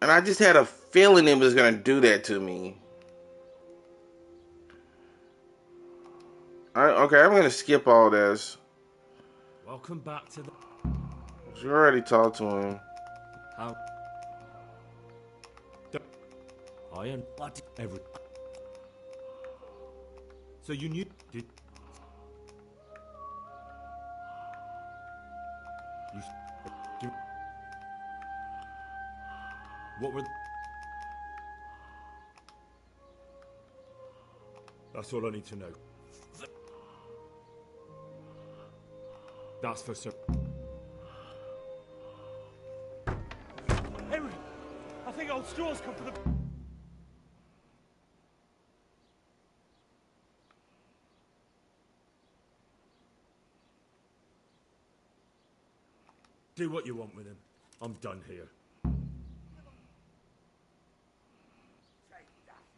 And I just had a feeling it was gonna do that to me. Okay, I'm gonna skip all this. Welcome back to the... You already talked to him. How... I am... What? Every... So you knew... Did... You... What were... That's all I need to know. That's for sure. Henry! I think old Straw's come for the... Do what you want with him. I'm done here.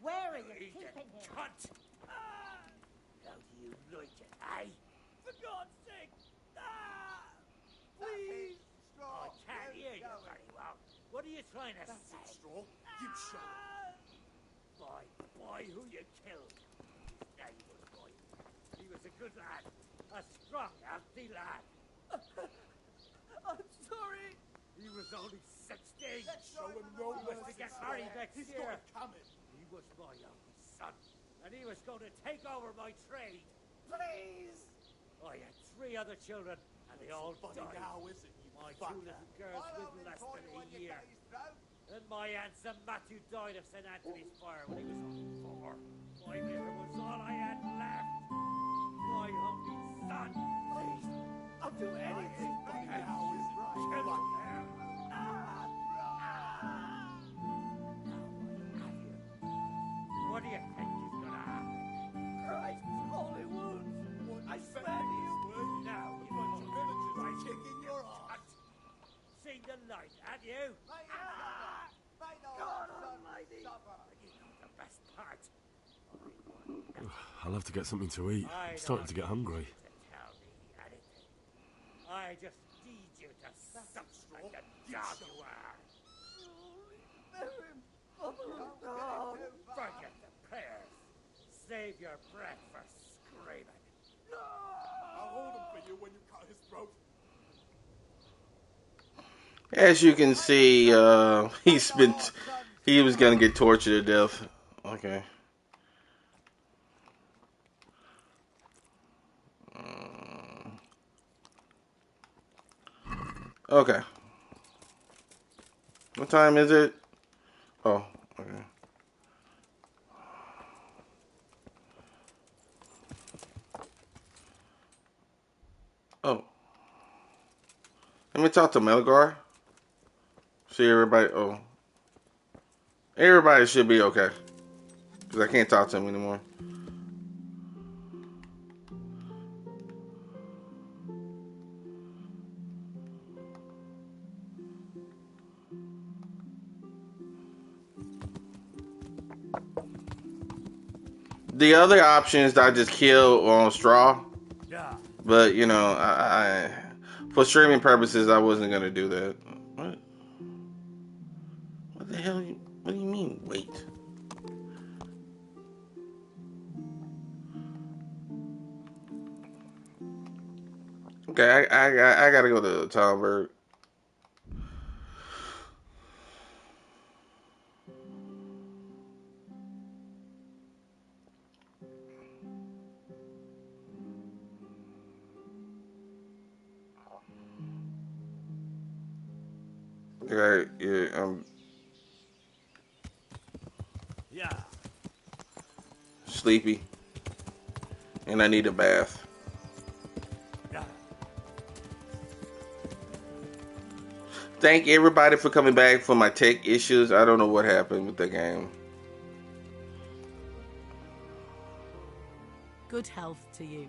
Where are you keeping him? Cunt! How do you like it, eh? For God's sake! Please! I can't hear you very well. What are you trying to say? Straw. You shut up. Boy, who you killed? His name was Boy. He was a good lad. A strong, healthy lad. I'm sorry. He was only 16. Show him no mercy. He was to get married next year. He was my only son, and he was going to take over my trade. Please! I had 3 other children, and they all died. Now, is it, my 2 little girls lived less than a year. And my handsome Matthew died of St. Anthony's fire when he was only 4. My liver was all I had left. My only son. Please, I'll do anything. Now is right. Kill him. What do you think is gonna happen? Christ, holy wounds! I swear to you! Now you want your villagers kicking your ass! Seen the light, have you? God Almighty! You know the best part. I'll have to get something to eat. I'm starting to get hungry. Tell me anything. I just need you to suck like the dog you are. Forget the prayers. Save your breath for screaming. No! I'll hold him for you when you cut his throat. As you can see, he was gonna get tortured to death. Okay. Okay. What time is it? Oh, okay. Oh. Let me talk to Melgar. See everybody. Oh. Everybody should be okay. Because I can't talk to him anymore. The other option is that I just kill on Straw. Yeah. But, you know, for streaming purposes, I wasn't going to do that. What? What the hell? What do you mean, wait? Okay, I got to go to Talberg. Okay, yeah, Yeah. sleepy. And I need a bath. Yeah. Thank everybody for coming back for my tech issues. I don't know what happened with the game. Good health to you.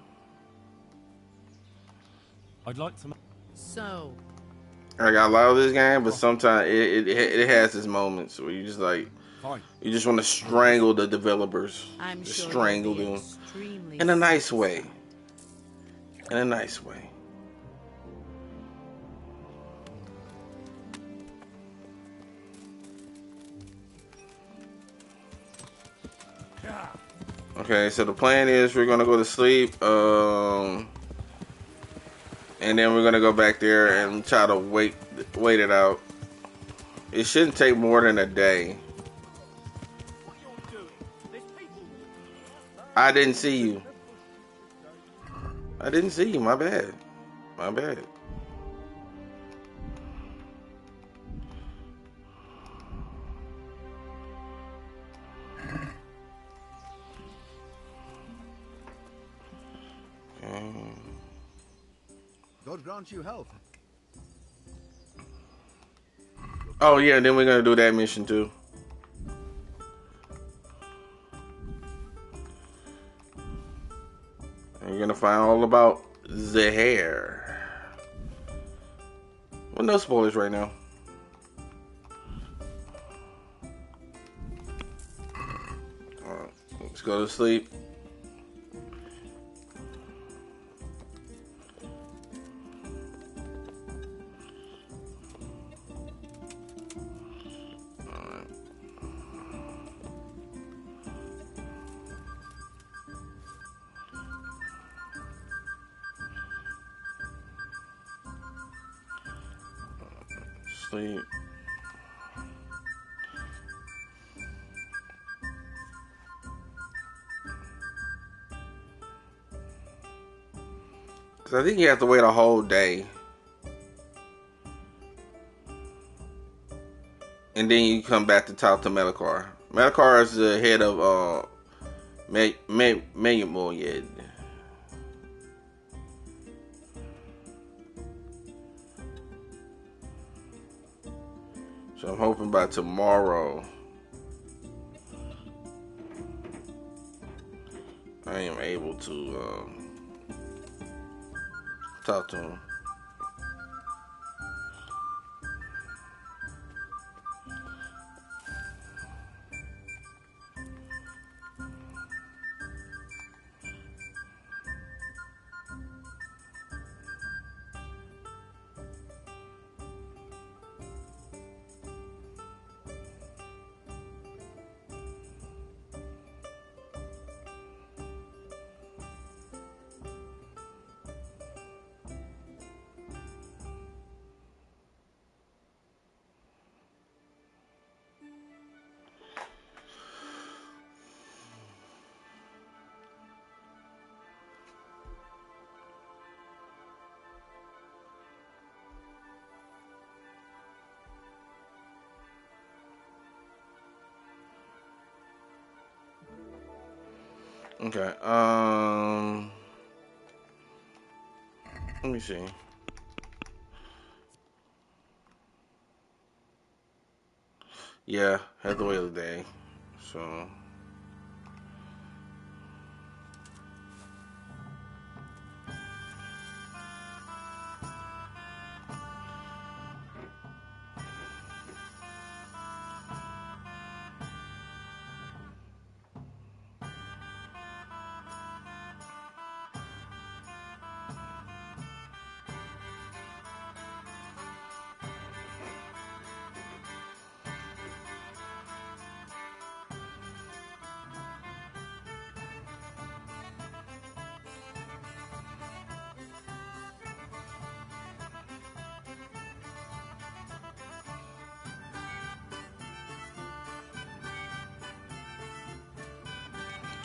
I'd like to... So... I love this game, but sometimes it has its moments where you just like... Fine. You just want to strangle the developers. I'm just sure strangle them. In a nice way. In a nice way. Okay, so the plan is we're gonna go to sleep, and then we're gonna go back there and try to wait it out. It shouldn't take more than a day. What you're doing? There's people. I didn't see you. I didn't see you. My bad. My bad. God grant you health. Oh yeah, then we're gonna do that mission too. And we're gonna find all about the hair. Well, no spoilers right now. Alright, let's go to sleep. Alright. Sleep. Cause I think you have to wait a whole day. And then you come back to talk to Melkor. Melkor is the head of Maymoyed. So I'm hoping by tomorrow I am able to talk to him. Okay. Let me see. Yeah, had to wait a day. So.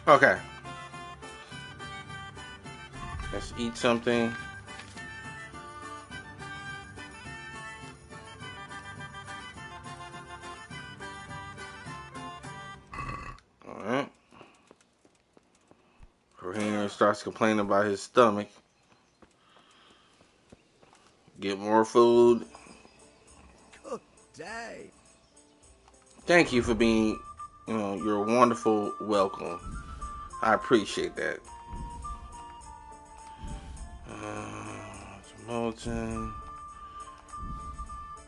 Okay. Let's eat something. Alright. Corina starts complaining about his stomach. Get more food. Good day. Thank you for being, your wonderful welcome. I appreciate that. Molten.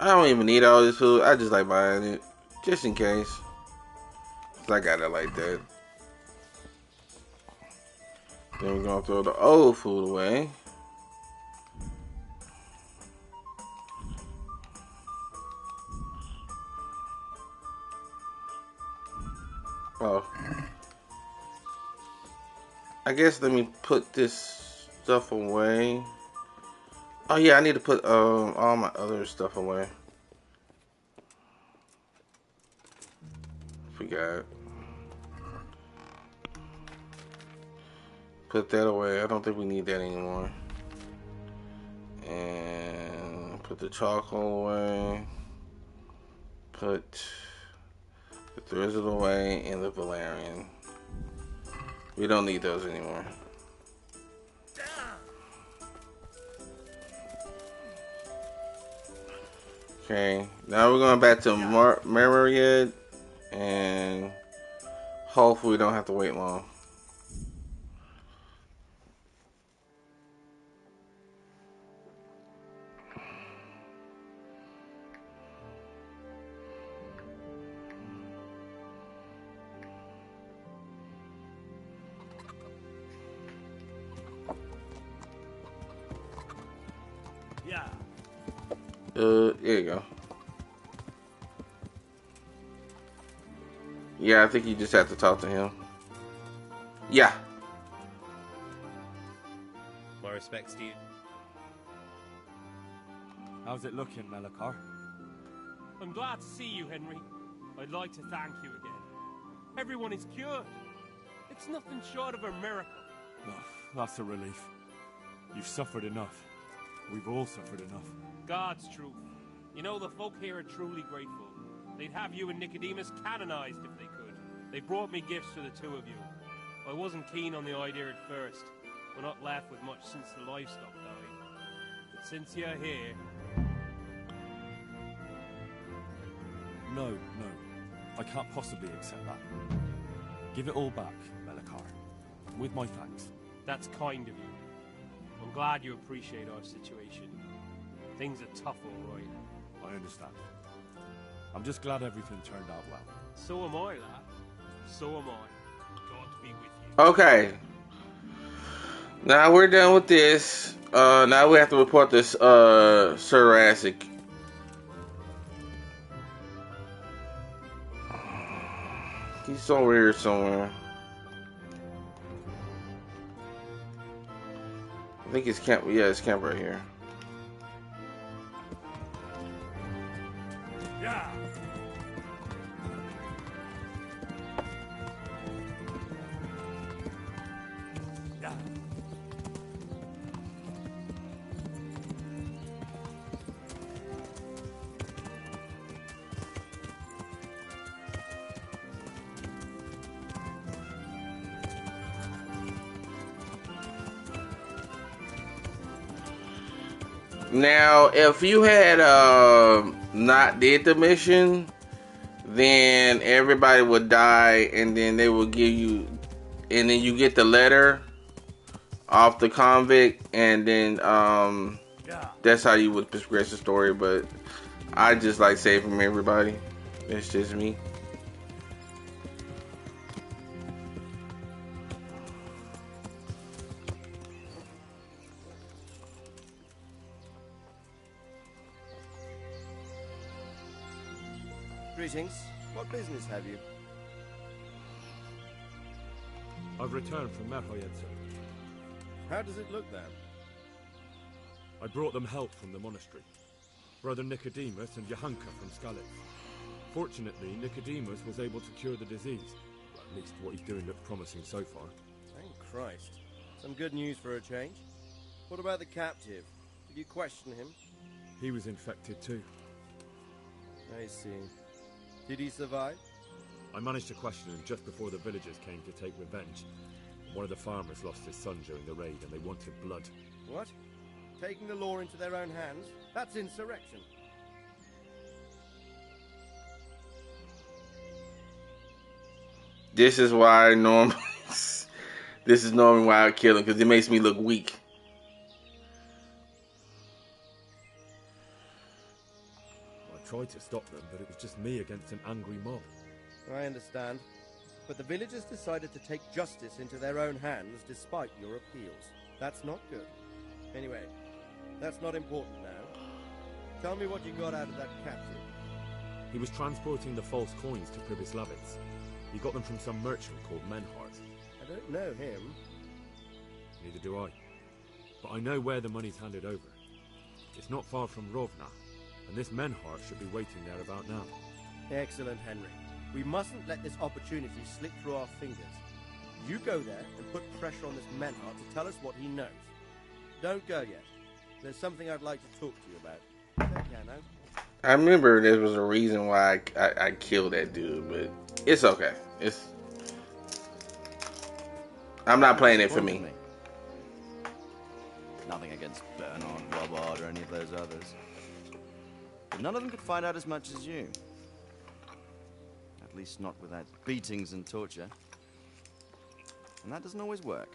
I don't even need all this food. I just like buying it. Just in case. 'Cause I got it like that. Then we're gonna throw the old food away. Oh. I guess let me put this stuff away. Oh yeah, I need to put all my other stuff away. Forgot. Put that away. I don't think we need that anymore. And put the charcoal away. Put the Thrizzle away and the Valerian. We don't need those anymore. Okay, now we're going back to Marriott, and hopefully we don't have to wait long. Yeah. There you go. Yeah, I think you just have to talk to him. Yeah. My respects to you. How's it looking, Melikar? I'm glad to see you, Henry. I'd like to thank you again. Everyone is cured. It's nothing short of a miracle. Oh, that's a relief. You've suffered enough. We've all suffered enough. God's truth. You know, the folk here are truly grateful. They'd have you and Nicodemus canonized if they could. They brought me gifts for the two of you. I wasn't keen on the idea at first. We're not left with much since the livestock died. But since you're here... No. I can't possibly accept that. Give it all back, Melikar. With my thanks. That's kind of you. I'm glad you appreciate our situation. Things are tough, all right. I understand. I'm just glad everything turned out well. So am I, lad. So am I. God be with you. Okay. Now we're done with this. Now we have to report this Jurassic. He's over here somewhere. I think it's camp. Yeah, it's camp right here. Yeah. Yeah. Now, if you had not did the mission, then everybody would die, and then they would give you, and then you get the letter off the convict, and then that's how you would progress the story. But I just like saving everybody. It's just me. Greetings. What business have you? I've returned from Merhoyed, sir. How does it look there? I brought them help from the monastery. Brother Nicodemus and Johanka from Skalitz. Fortunately, Nicodemus was able to cure the disease. Well, at least what he's doing looks promising so far. Thank Christ. Some good news for a change. What about the captive? Did you question him? He was infected too. I see. Did he survive? I managed to question him just before the villagers came to take revenge. One of the farmers lost his son during the raid and they wanted blood. What? Taking the law into their own hands? That's insurrection. This is why normally, this is normally why I kill him, because it makes me look weak. I tried to stop them, but it was just me against an angry mob. I understand. But the villagers decided to take justice into their own hands despite your appeals. That's not good. Anyway, that's not important now. Tell me what you got out of that captive. He was transporting the false coins to Pribyslavitz. He got them from some merchant called Menhart. I don't know him. Neither do I. But I know where the money's handed over. It's not far from Rovna, and this Menhart should be waiting there about now. Excellent, Henry. We mustn't let this opportunity slip through our fingers. You go there and put pressure on this Menhart to tell us what he knows. Don't go yet. There's something I'd like to talk to you about. Take care now. I remember there was a reason why I killed that dude, but it's okay. I'm not playing it for me. Nothing against Bernard, Robard, or any of those others. But none of them could find out as much as you. At least not without beatings and torture. And that doesn't always work.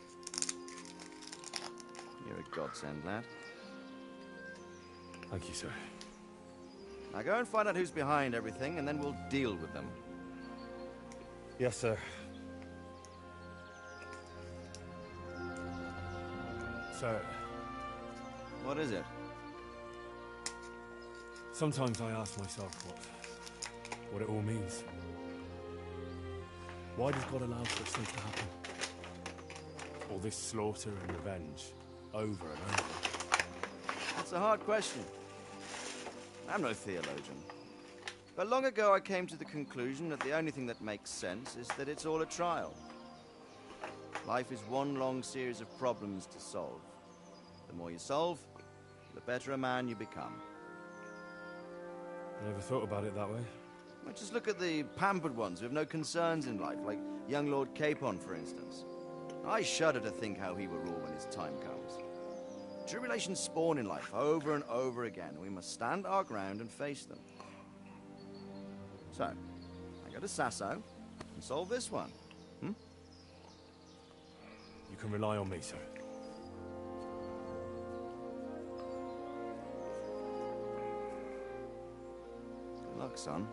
You're a godsend, lad. Thank you, sir. Now go and find out who's behind everything, and then we'll deal with them. Yes, sir. Sir, What is it? sometimes I ask myself what it all means. Why does God allow such things to happen? All this slaughter and revenge, over and over. That's a hard question. I'm no theologian. But long ago I came to the conclusion that the only thing that makes sense is that it's all a trial. Life is one long series of problems to solve. The more you solve, the better a man you become. I never thought about it that way. Well, just look at the pampered ones who have no concerns in life, like young Lord Capon, for instance. I shudder to think how he will rule when his time comes. Tribulations spawn in life over and over again, and we must stand our ground and face them. So, I go to Sasso and solve this one. You can rely on me, sir. Good luck, son.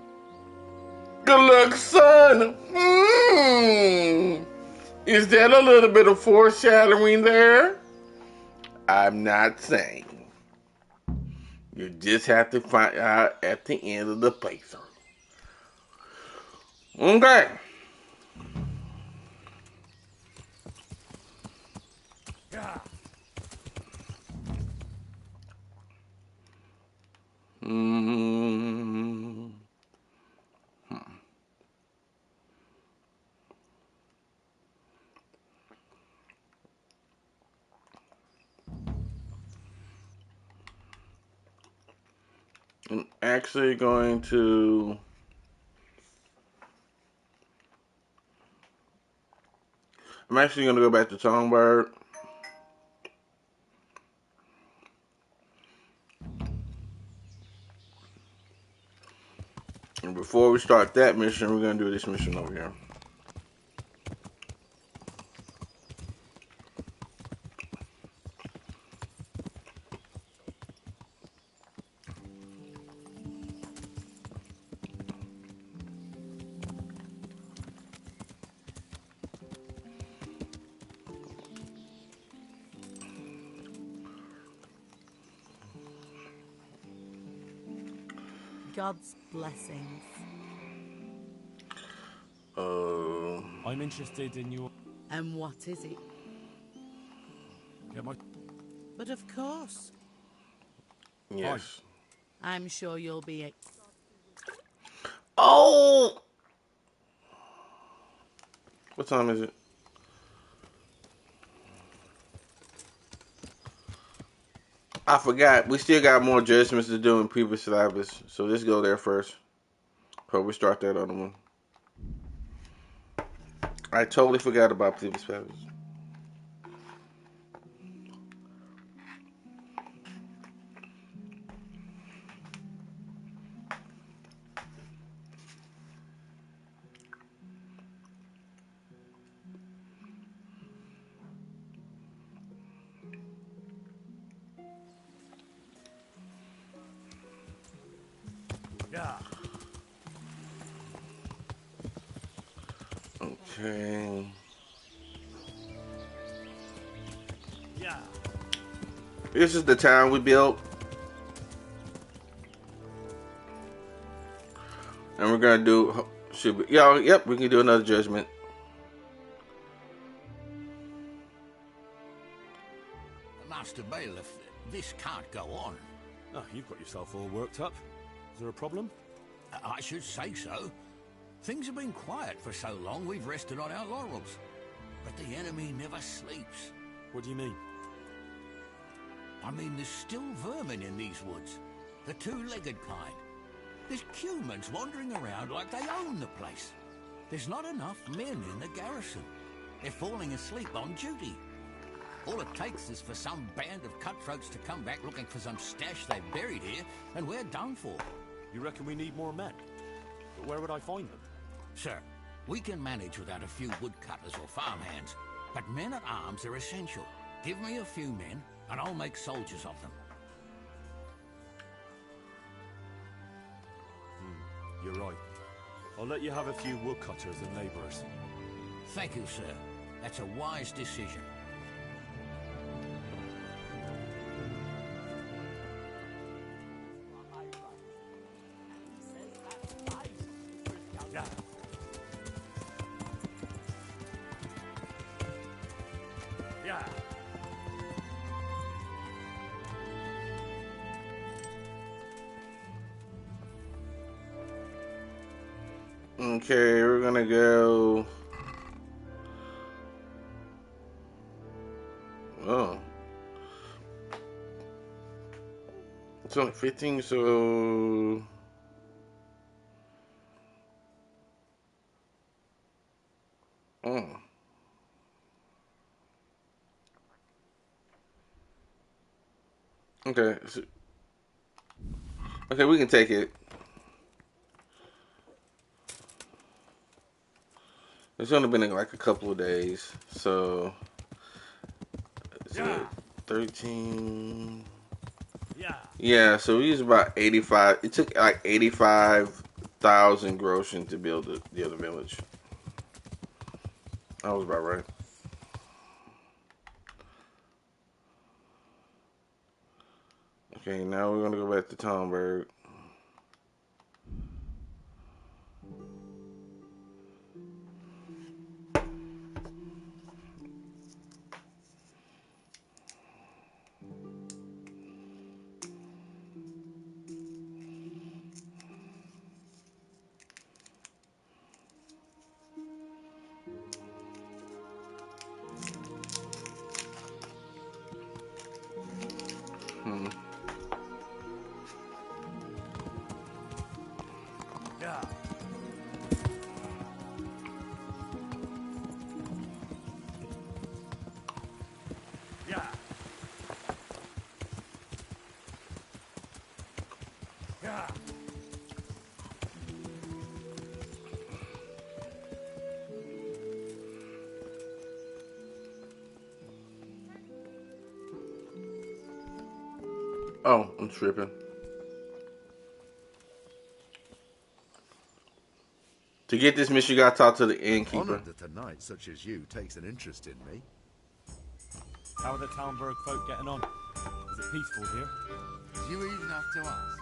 Good luck, son. Is that a little bit of foreshadowing there? I'm not saying. You just have to find out at the end of the playthrough. Okay. I'm actually going to go back to Songbird. And before we start that mission, we're going to do this mission over here. God's blessings. I'm interested in your... And what is it? Yeah, But of course, Yes. I'm sure you'll be Oh! What time is it? I forgot. We still got more judgments to do in previous syllabus. So let's go there first. Before we start that other one. I totally forgot about previous syllabus. Okay. This is the town we built. And we're gonna do yep, we can do another judgment. Mr. Bailiff, this can't go on. Ah, you've got yourself all worked up. Is there a problem? I should say so. Things have been quiet for so long, we've rested on our laurels. But the enemy never sleeps. What do you mean? I mean, there's still vermin in these woods. The two-legged kind. There's humans wandering around like they own the place. There's not enough men in the garrison. They're falling asleep on duty. All it takes is for some band of cutthroats to come back looking for some stash they've buried here, and we're done for. You reckon we need more men? But where would I find them? Sir, we can manage without a few woodcutters or farmhands, but men-at-arms are essential. Give me a few men, and I'll make soldiers of them. You're right. I'll let you have a few woodcutters and labourers. Thank you, sir. That's a wise decision. Yeah. Yeah. Okay, we're gonna go. Oh. It's only 15, so. Oh. Okay. Okay, we can take it. It's only been like a couple of days, so. Yeah. 13. Yeah. Yeah, so we used about 85. It took like 85,000 groschen to build the other village. That was about right. Okay, now we're gonna go back to Talmberg. Yeah. Yeah. Yeah. Oh, I'm tripping. To get this mission, you gotta talk to the innkeeper. Honored that a knight such as you takes an interest in me. How are the Talmberg folk getting on? Is it peaceful here? Do you even have to ask?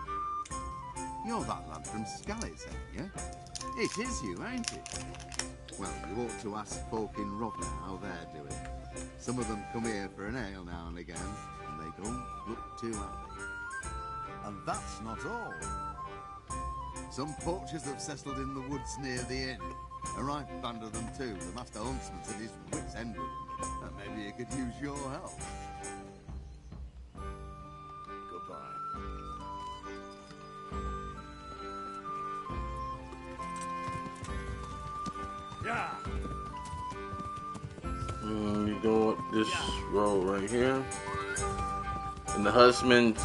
You're that lad from Skalitz, ain't you? It is you, ain't it? Well, you ought to ask folk in Rovna how they're doing. Some of them come here for an ale now and again, and they don't look too happy. And that's not all. Some poachers have settled in the woods near the inn. A right band of them too. The master huntsman's at his wit's end with them. And maybe he could use your help. Goodbye. Yeah. You go up this road right here, and the husband's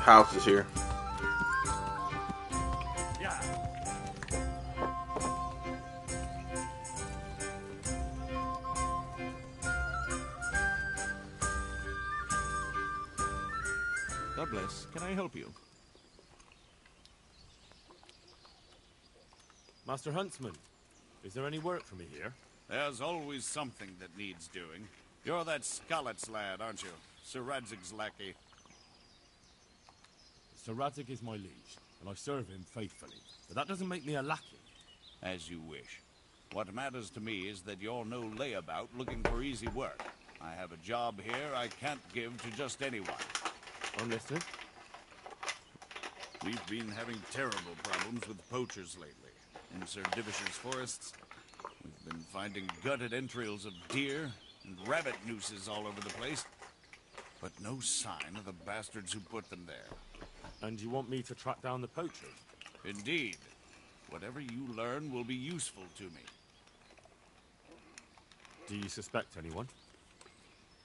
house is here. Yeah. God bless. Can I help you? Master Huntsman, is there any work for me here? There's always something that needs doing. You're that Skalitz lad, aren't you? Sir Radzig's lackey. Sir Radzig is my liege, and I serve him faithfully. But that doesn't make me a lackey. As you wish. What matters to me is that you're no layabout looking for easy work. I have a job here I can't give to just anyone. I'm listening. We've been having terrible problems with poachers lately. In Sir Divish's forests, we've been finding gutted entrails of deer and rabbit nooses all over the place. But no sign of the bastards who put them there. And you want me to track down the poachers? Indeed. Whatever you learn will be useful to me. Do you suspect anyone?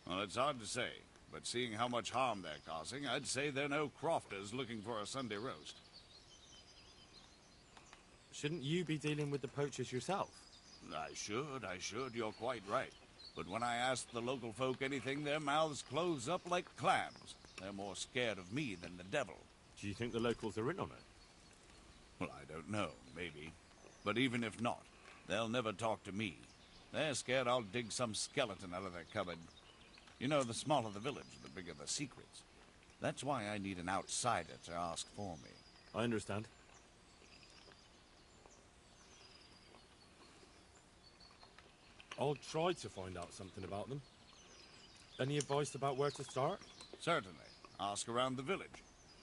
Well, it's hard to say, but seeing how much harm they're causing, I'd say they're no crofters looking for a Sunday roast. Shouldn't you be dealing with the poachers yourself? I should, you're quite right. But when I ask the local folk anything, their mouths close up like clams. They're more scared of me than the devil. Do you think the locals are in on it? Well, I don't know, maybe. But even if not, they'll never talk to me. They're scared I'll dig some skeleton out of their cupboard. You know, the smaller the village, the bigger the secrets. That's why I need an outsider to ask for me. I understand. I'll try to find out something about them. Any advice about where to start? Certainly. Ask around the village.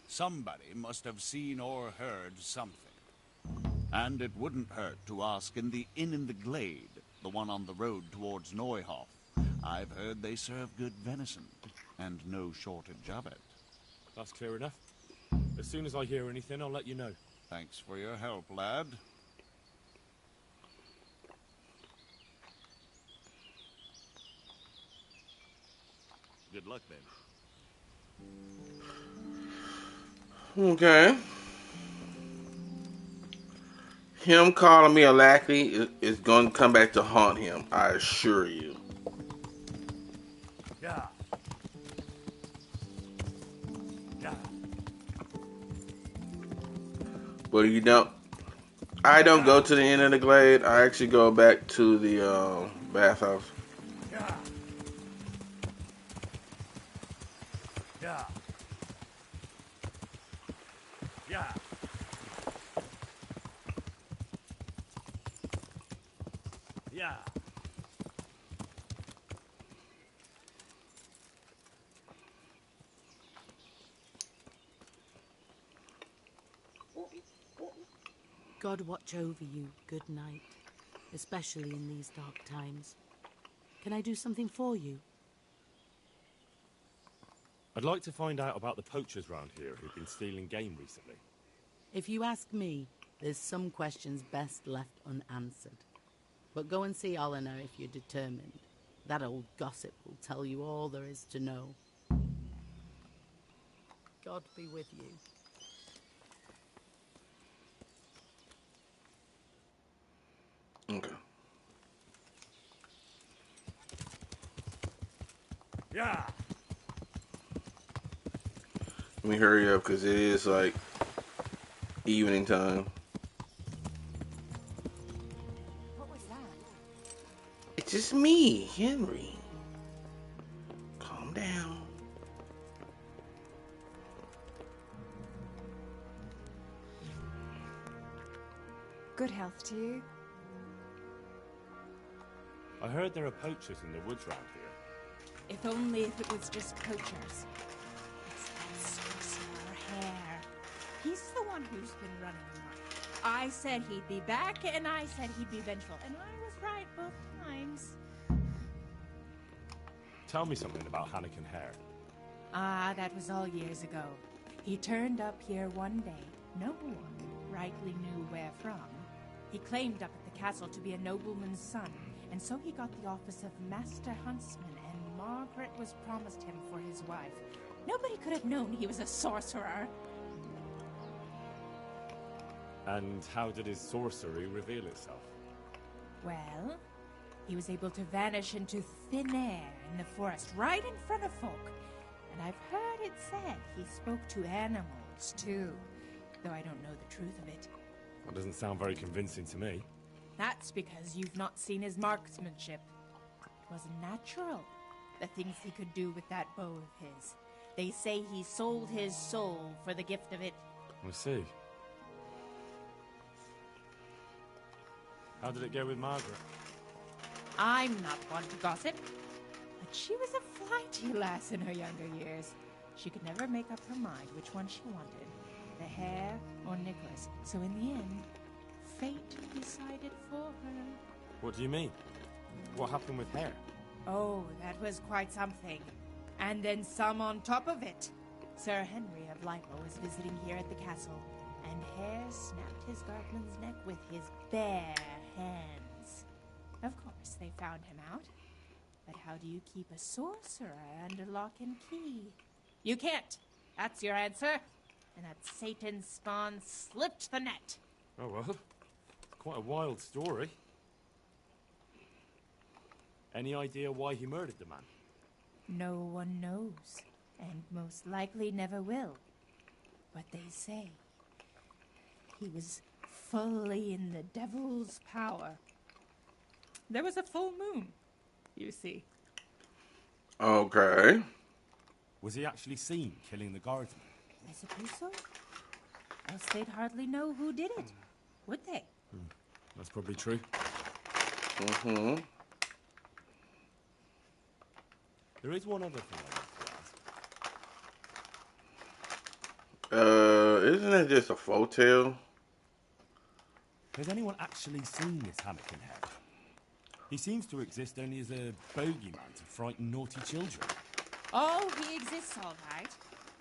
Somebody must have seen or heard something. And it wouldn't hurt to ask in the inn in the glade, the one on the road towards Neuhof. I've heard they serve good venison, and no shortage of it. That's clear enough. As soon as I hear anything, I'll let you know. Thanks for your help, lad. Good luck, then. Okay. Him calling me a lackey is going to come back to haunt him, I assure you. Yeah. Yeah. But you don't. I don't go to the end of the glade. I actually go back to the bathhouse. Yeah. Yeah. Yeah. Yeah. God watch over you. Good night. Especially in these dark times. Can I do something for you? I'd like to find out about the poachers round here who've been stealing game recently. If you ask me, there's some questions best left unanswered. But go and see Olener if you're determined. That old gossip will tell you all there is to know. God be with you. Okay. Yeah. Let me hurry up because it is like evening time. What was that? It's just me, Henry. Calm down. Good health to you. I heard there are poachers in the woods round here. If only if it was just poachers. It's that sorcerer Hare. He's the one who's been running amok. I said he'd be back, and I said he'd be vengeful, and I was right both times. Tell me something about Hannikin Hare. Ah, that was all years ago. He turned up here one day. No one rightly knew where from. He claimed up at the castle to be a nobleman's son, and so he got the office of Master Huntsman, and Margaret was promised him for his wife. Nobody could have known he was a sorcerer. And how did his sorcery reveal itself? Well, he was able to vanish into thin air in the forest right in front of folk. And I've heard it said he spoke to animals, too, though I don't know the truth of it. That doesn't sound very convincing to me. That's because you've not seen his marksmanship. It was natural, the things he could do with that bow of his. They say he sold his soul for the gift of it. I see. How did it go with Margaret? I'm not one to gossip, but She was a flighty lass in her younger years. She could never make up her mind which one she wanted, the hare or Nicholas. So in the end, fate decided for her. What do you mean? What happened with Hare? Oh, that was quite something. And then some on top of it. Sir Henry of Lipo was visiting here at the castle, and Hare snapped his guardsman's neck with his bare hands. Of course, they found him out. But how do you keep a sorcerer under lock and key? You can't. That's your answer. And that Satan's spawn slipped the net. Oh well, quite a wild story. Any idea why he murdered the man? No one knows, and most likely never will. But they say he was fully in the devil's power. There was a full moon, you see. Okay. Was he actually seen killing the guardsman? I suppose so. Else they'd hardly know who did it, would they? That's probably true. Mm-hmm. There is one other thing I want to ask. Isn't it just a folk tale? Has anyone actually seen this Hamilton Hare? He seems to exist only as a bogeyman to frighten naughty children. Oh, he exists all right.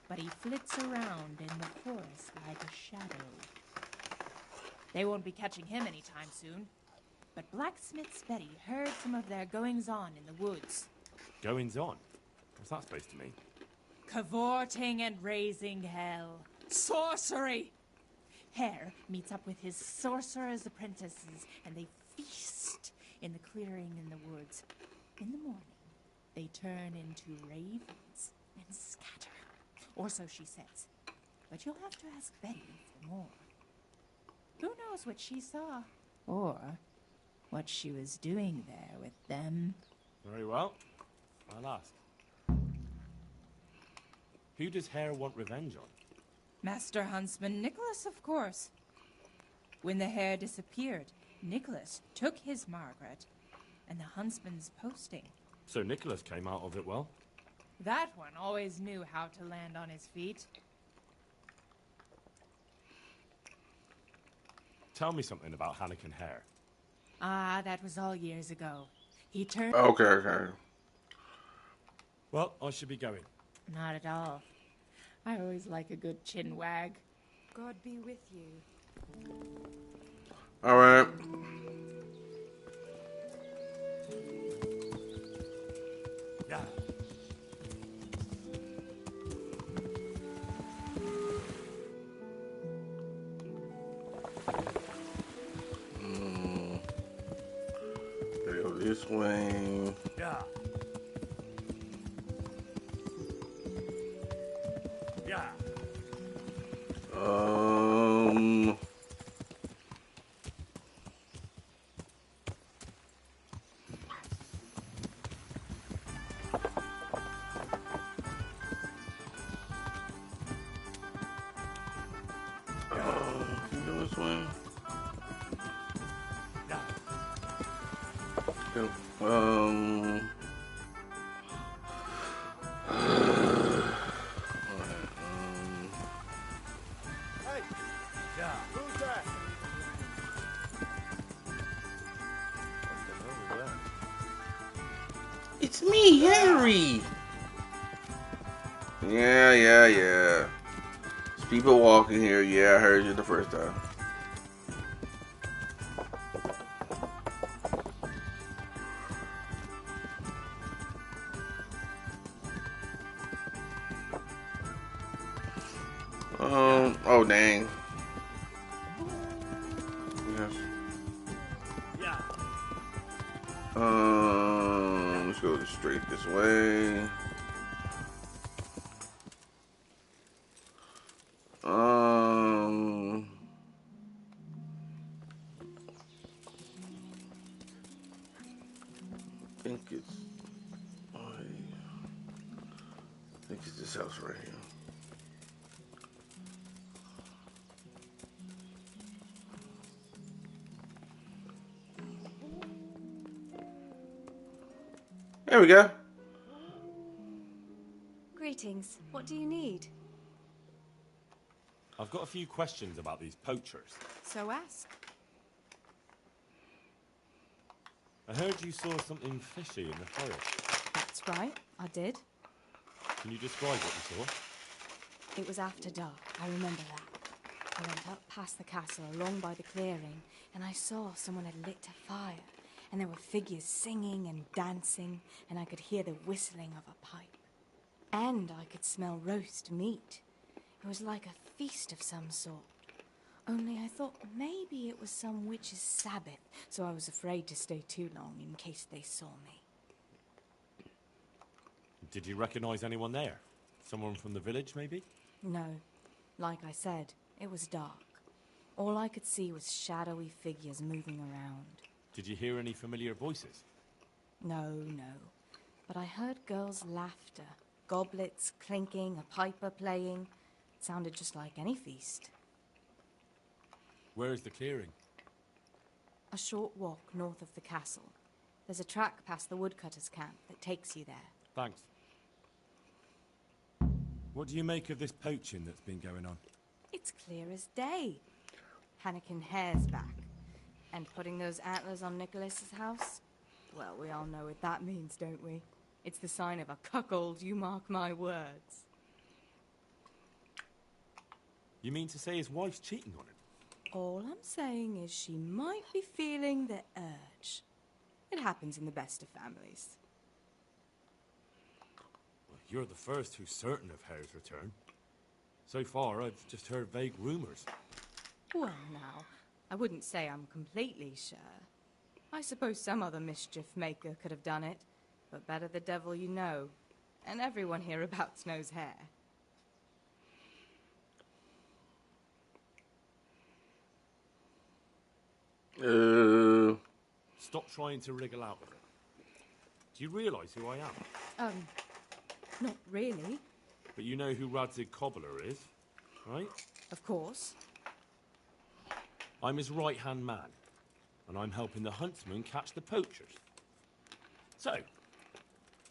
But he flits around in the forest like a shadow. They won't be catching him anytime soon. But Blacksmith's Betty heard some of their goings-on in the woods. Goings on? What's that supposed to mean? Cavorting and raising hell. Sorcery! Hare meets up with his sorcerer's apprentices, and they feast in the clearing in the woods. In the morning, they turn into ravens and scatter. Or so she says. But you'll have to ask Betty for more. Who knows what she saw? Or what she was doing there with them. Very well. I'll ask. Who does Hare want revenge on? Master Huntsman Nicholas, of course. When the hare disappeared, Nicholas took his Margaret and the huntsman's posting. So Nicholas came out of it well? That one always knew how to land on his feet. Tell me something about Hannikin Hare. Ah, that was all years ago. He turned... Okay. Well, I should be going. Not at all. I always like a good chin wag. God be with you. All right. Yeah. They go this way. Yeah. Yeah. Can you go this way? Yeah. Go. Hey, Yeah. who's there? It's me, Henry. Yeah. There's people walking here. Yeah, I heard you the first time. Oh dang. Yes. Yeah. Let's go straight this way. I think it's this house right here. There we go. Greetings. What do you need? I've got a few questions about these poachers. So ask. I heard you saw something fishy in the forest. That's right, I did. Can you describe what you saw? It was after dark, I remember that. I went up past the castle, along by the clearing, and I saw someone had lit a fire, and there were figures singing and dancing, and I could hear the whistling of a pipe. And I could smell roast meat. It was like a feast of some sort. Only I thought maybe it was some witch's Sabbath, so I was afraid to stay too long in case they saw me. Did you recognize anyone there? Someone from the village, maybe? No. Like I said, it was dark. All I could see was shadowy figures moving around. Did you hear any familiar voices? No. But I heard girls' laughter, goblets clinking, a piper playing. It sounded just like any feast. Where is the clearing? A short walk north of the castle. There's a track past the woodcutter's camp that takes you there. Thanks. What do you make of this poaching that's been going on? It's clear as day. Hannikin Hare's back. And putting those antlers on Nicholas's house? Well, we all know what that means, don't we? It's the sign of a cuckold, you mark my words. You mean to say his wife's cheating on him? All I'm saying is she might be feeling the urge. It happens in the best of families. Well, you're the first who's certain of Hare's return. So far, I've just heard vague rumours. Well, now, I wouldn't say I'm completely sure. I suppose some other mischief maker could have done it, but better the devil you know. And everyone hereabouts knows Hare. Stop trying to wriggle out of it. Do you realise who I am? Not really. But you know who Radzig Cobbler is, right? Of course. I'm his right-hand man, and I'm helping the huntsman catch the poachers. So,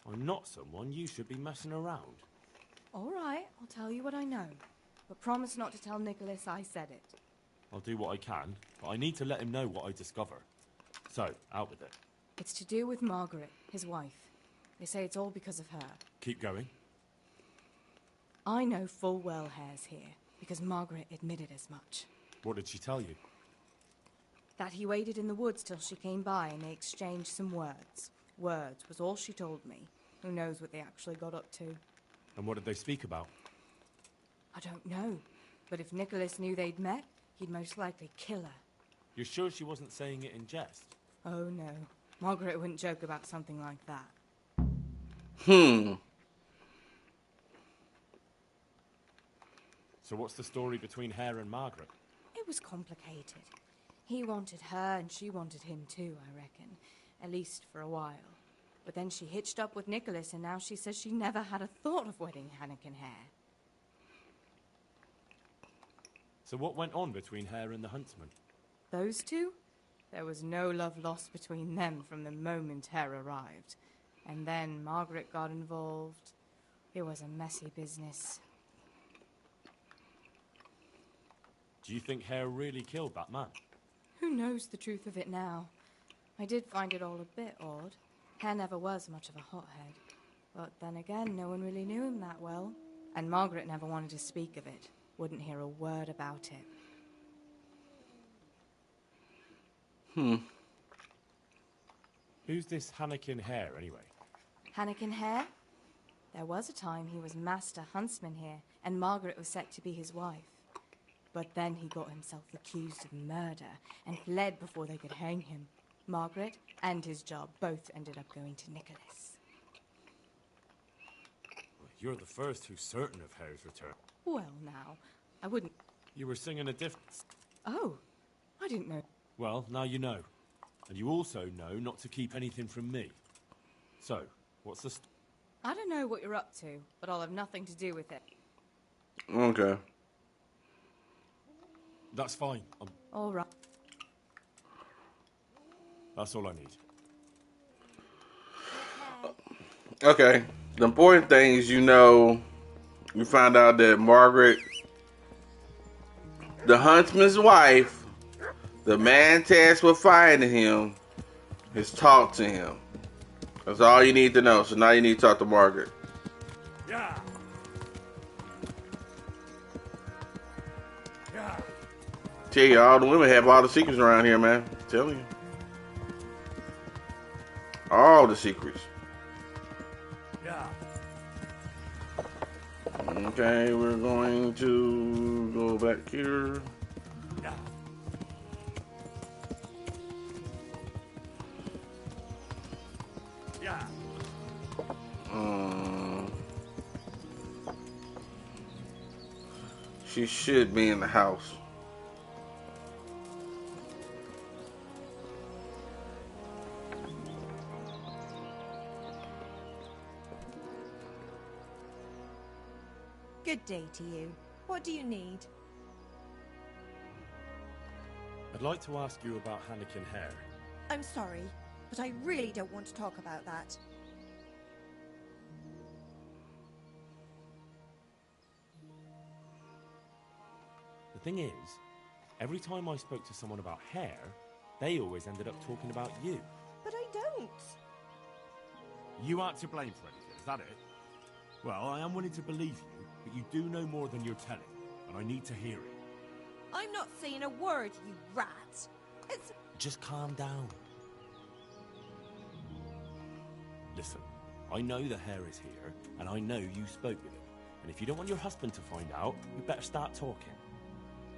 I'm not someone you should be messing around. All right, I'll tell you what I know. But promise not to tell Nicholas I said it. I'll do what I can, but I need to let him know what I discover. So, out with it. It's to do with Margaret, his wife. They say it's all because of her. Keep going. I know full well Hare's here, because Margaret admitted as much. What did she tell you? That he waited in the woods till she came by and they exchanged some words. Words was all she told me. Who knows what they actually got up to. And what did they speak about? I don't know. But if Nicholas knew they'd met, he'd most likely kill her. You're sure she wasn't saying it in jest? Oh, no. Margaret wouldn't joke about something like that. So what's the story between Hare and Margaret? It was complicated. He wanted her and she wanted him too, I reckon. At least for a while. But then she hitched up with Nicholas and now she says she never had a thought of wedding Hannikin Hare. So what went on between Hare and the huntsman? Those two? There was no love lost between them from the moment Hare arrived. And then Margaret got involved. It was a messy business. Do you think Hare really killed that man? Who knows the truth of it now? I did find it all a bit odd. Hare never was much of a hothead. But then again, no one really knew him that well. And Margaret never wanted to speak of it. Wouldn't hear a word about it. Who's this Hannikin Hare, anyway? Hannikin Hare? There was a time he was master huntsman here, and Margaret was set to be his wife. But then he got himself accused of murder and fled before they could hang him. Margaret and his job both ended up going to Nicholas. Well, you're the first who's certain of Hare's return. Well, now, I wouldn't... You were singing a different... Oh, I didn't know. Well, now you know. And you also know not to keep anything from me. So, what's the... I don't know what you're up to, but I'll have nothing to do with it. Okay. That's fine. All right. That's all I need. Okay. The important thing is, you know, You find out that Margaret, the huntsman's wife, the man tasked with finding him, has talked to him. That's all you need to know. So now you need to talk to Margaret. Yeah. Yeah. Tell you, all the women have all the secrets around here, man. I'm telling you. All the secrets. Yeah. Okay, we're going to go back here. Yeah. Yeah. She should be in the house. Good day to you. What do you need? I'd like to ask you about Hannikin Hare. I'm sorry, but I really don't want to talk about that. The thing is, every time I spoke to someone about Hare, they always ended up talking about you. But I don't. You aren't to blame for anything, is that it? Well, I am willing to believe you, but you do know more than you're telling, and I need to hear it. I'm not saying a word, you rat. It's... Just calm down. Listen, I know the Hare is here, and I know you spoke with him. And if you don't want your husband to find out, you better start talking.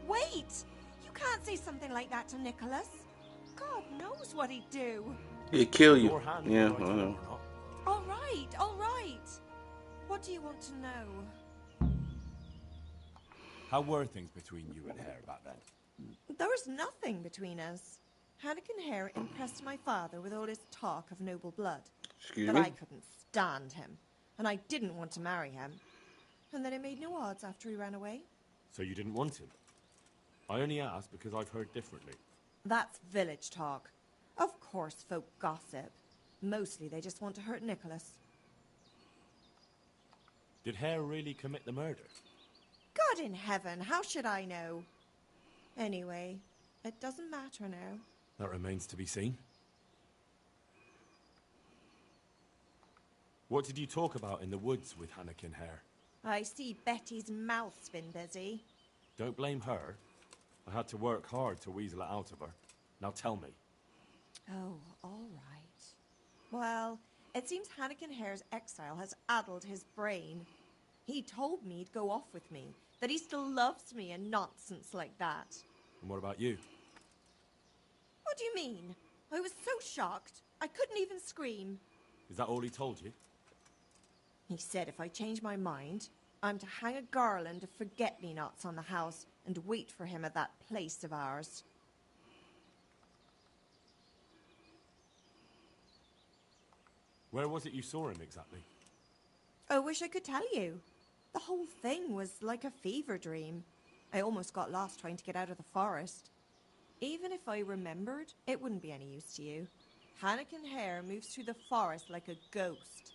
Wait! You can't say something like that to Nicholas. God knows what he'd do. He'd kill you. Your hand, Yeah, whether I tell know. him or not. All right, all right. What do you want to know? How were things between you and Hare back then? There was nothing between us. Hannikin Hare impressed my father with all his talk of noble blood. Excuse But me? I couldn't stand him, and I didn't want to marry him. And then it made no odds after he ran away. So you didn't want him? I only asked because I've heard differently. That's village talk. Of course folk gossip. Mostly they just want to hurt Nicholas. Did Hare really commit the murder? God in heaven, how should I know? Anyway, it doesn't matter now. That remains to be seen. What did you talk about in the woods with Hannikin Hare? I see Betty's mouth's been busy. Don't blame her. I had to work hard to weasel it out of her. Now tell me. Oh, all right. Well, it seems Hannikin Hare's exile has addled his brain. He told me he'd go off with me, that he still loves me and nonsense like that. And what about you? What do you mean? I was so shocked, I couldn't even scream. Is that all he told you? He said if I change my mind, I'm to hang a garland of forget-me-nots on the house and wait for him at that place of ours. Where was it you saw him exactly? I wish I could tell you. The whole thing was like a fever dream. I almost got lost trying to get out of the forest. Even if I remembered, it wouldn't be any use to you. Hannikin Hare moves through the forest like a ghost.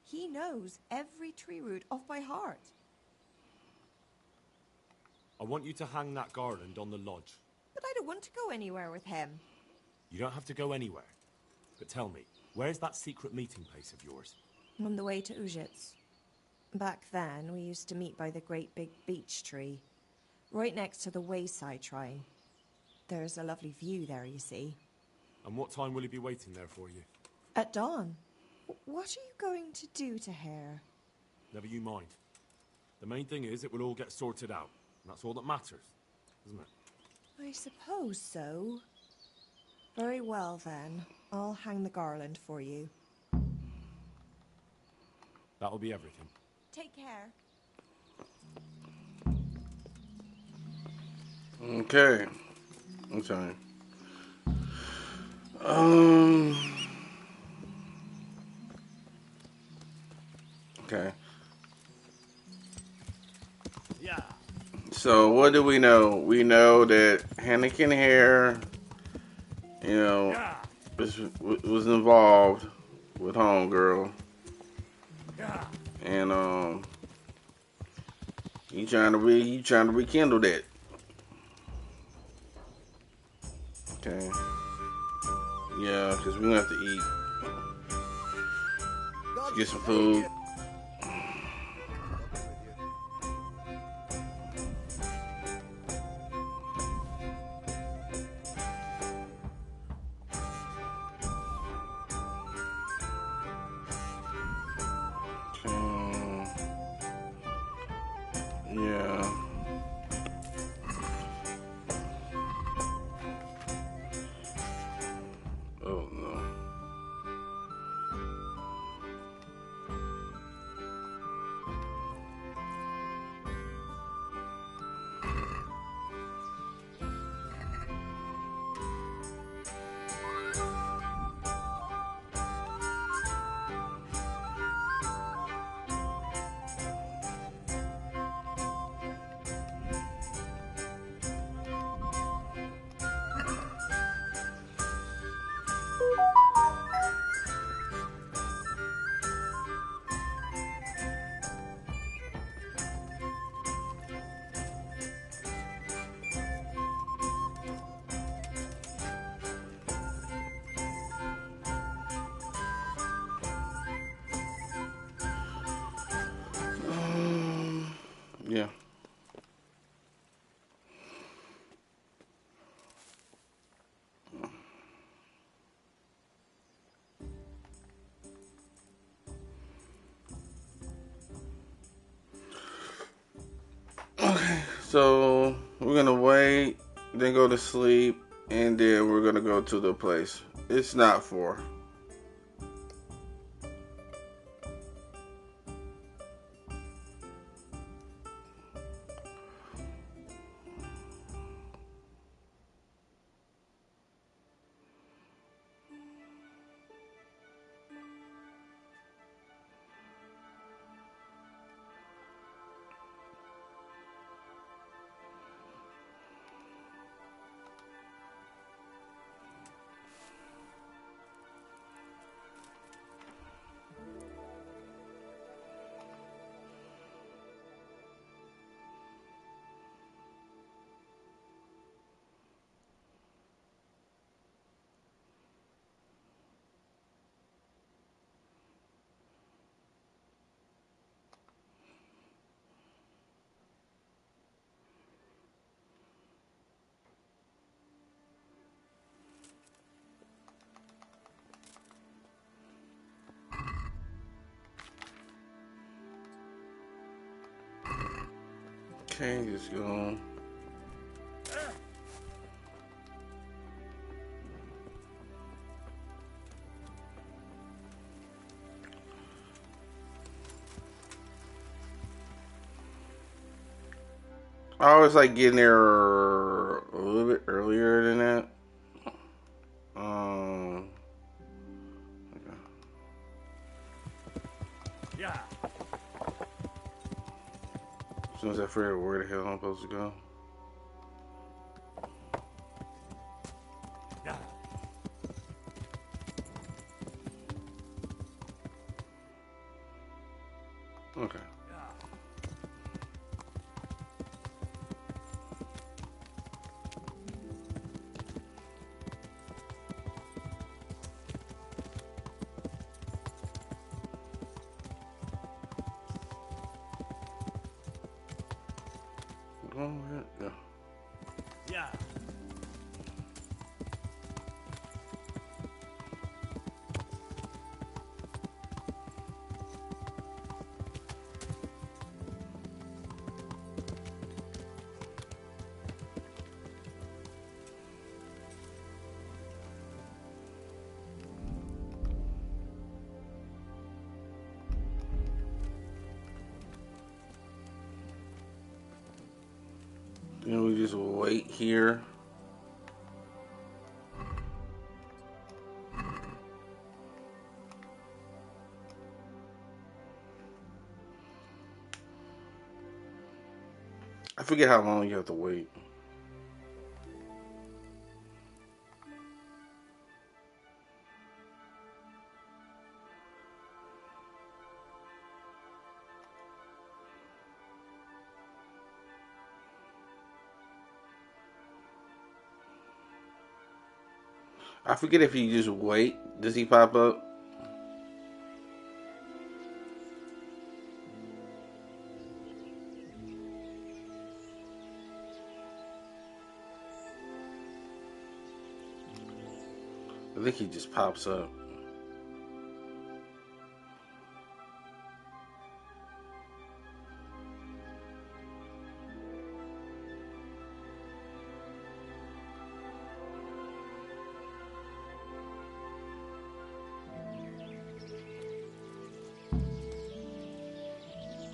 He knows every tree root off by heart. I want you to hang that garland on the lodge. But I don't want to go anywhere with him. You don't have to go anywhere. But tell me, where's that secret meeting place of yours? On the way to Ujitz. Back then, we used to meet by the great big beech tree, right next to the wayside shrine. There's a lovely view there, you see. And what time will he be waiting there for you? At dawn. What are you going to do to Hare? Never you mind. The main thing is it will all get sorted out. And that's all that matters, isn't it? I suppose so. Very well, then. I'll hang the garland for you. That'll be everything. Take care. Okay. I'm sorry. Okay. Yeah. So what do we know? We know that Hannikin Hare, you know, Yeah. was involved with Homegirl, Yeah. and You trying to rekindle that. Okay. Yeah, because we're gonna have to eat. Let's get some food. Yeah. Oh no. Yeah. Okay, so we're gonna wait, then go to sleep, and then we're gonna go to the place. It's not 4. Okay, just go. I always like getting there a little bit earlier than that. Okay. Yeah. As soon as I figure out where the hell I'm supposed to go. Yeah. Okay. Go ahead. Yeah. Yeah. Then we just wait here. I forget how long you have to wait. I forget if you just wait. Does he pop up? I think he just pops up.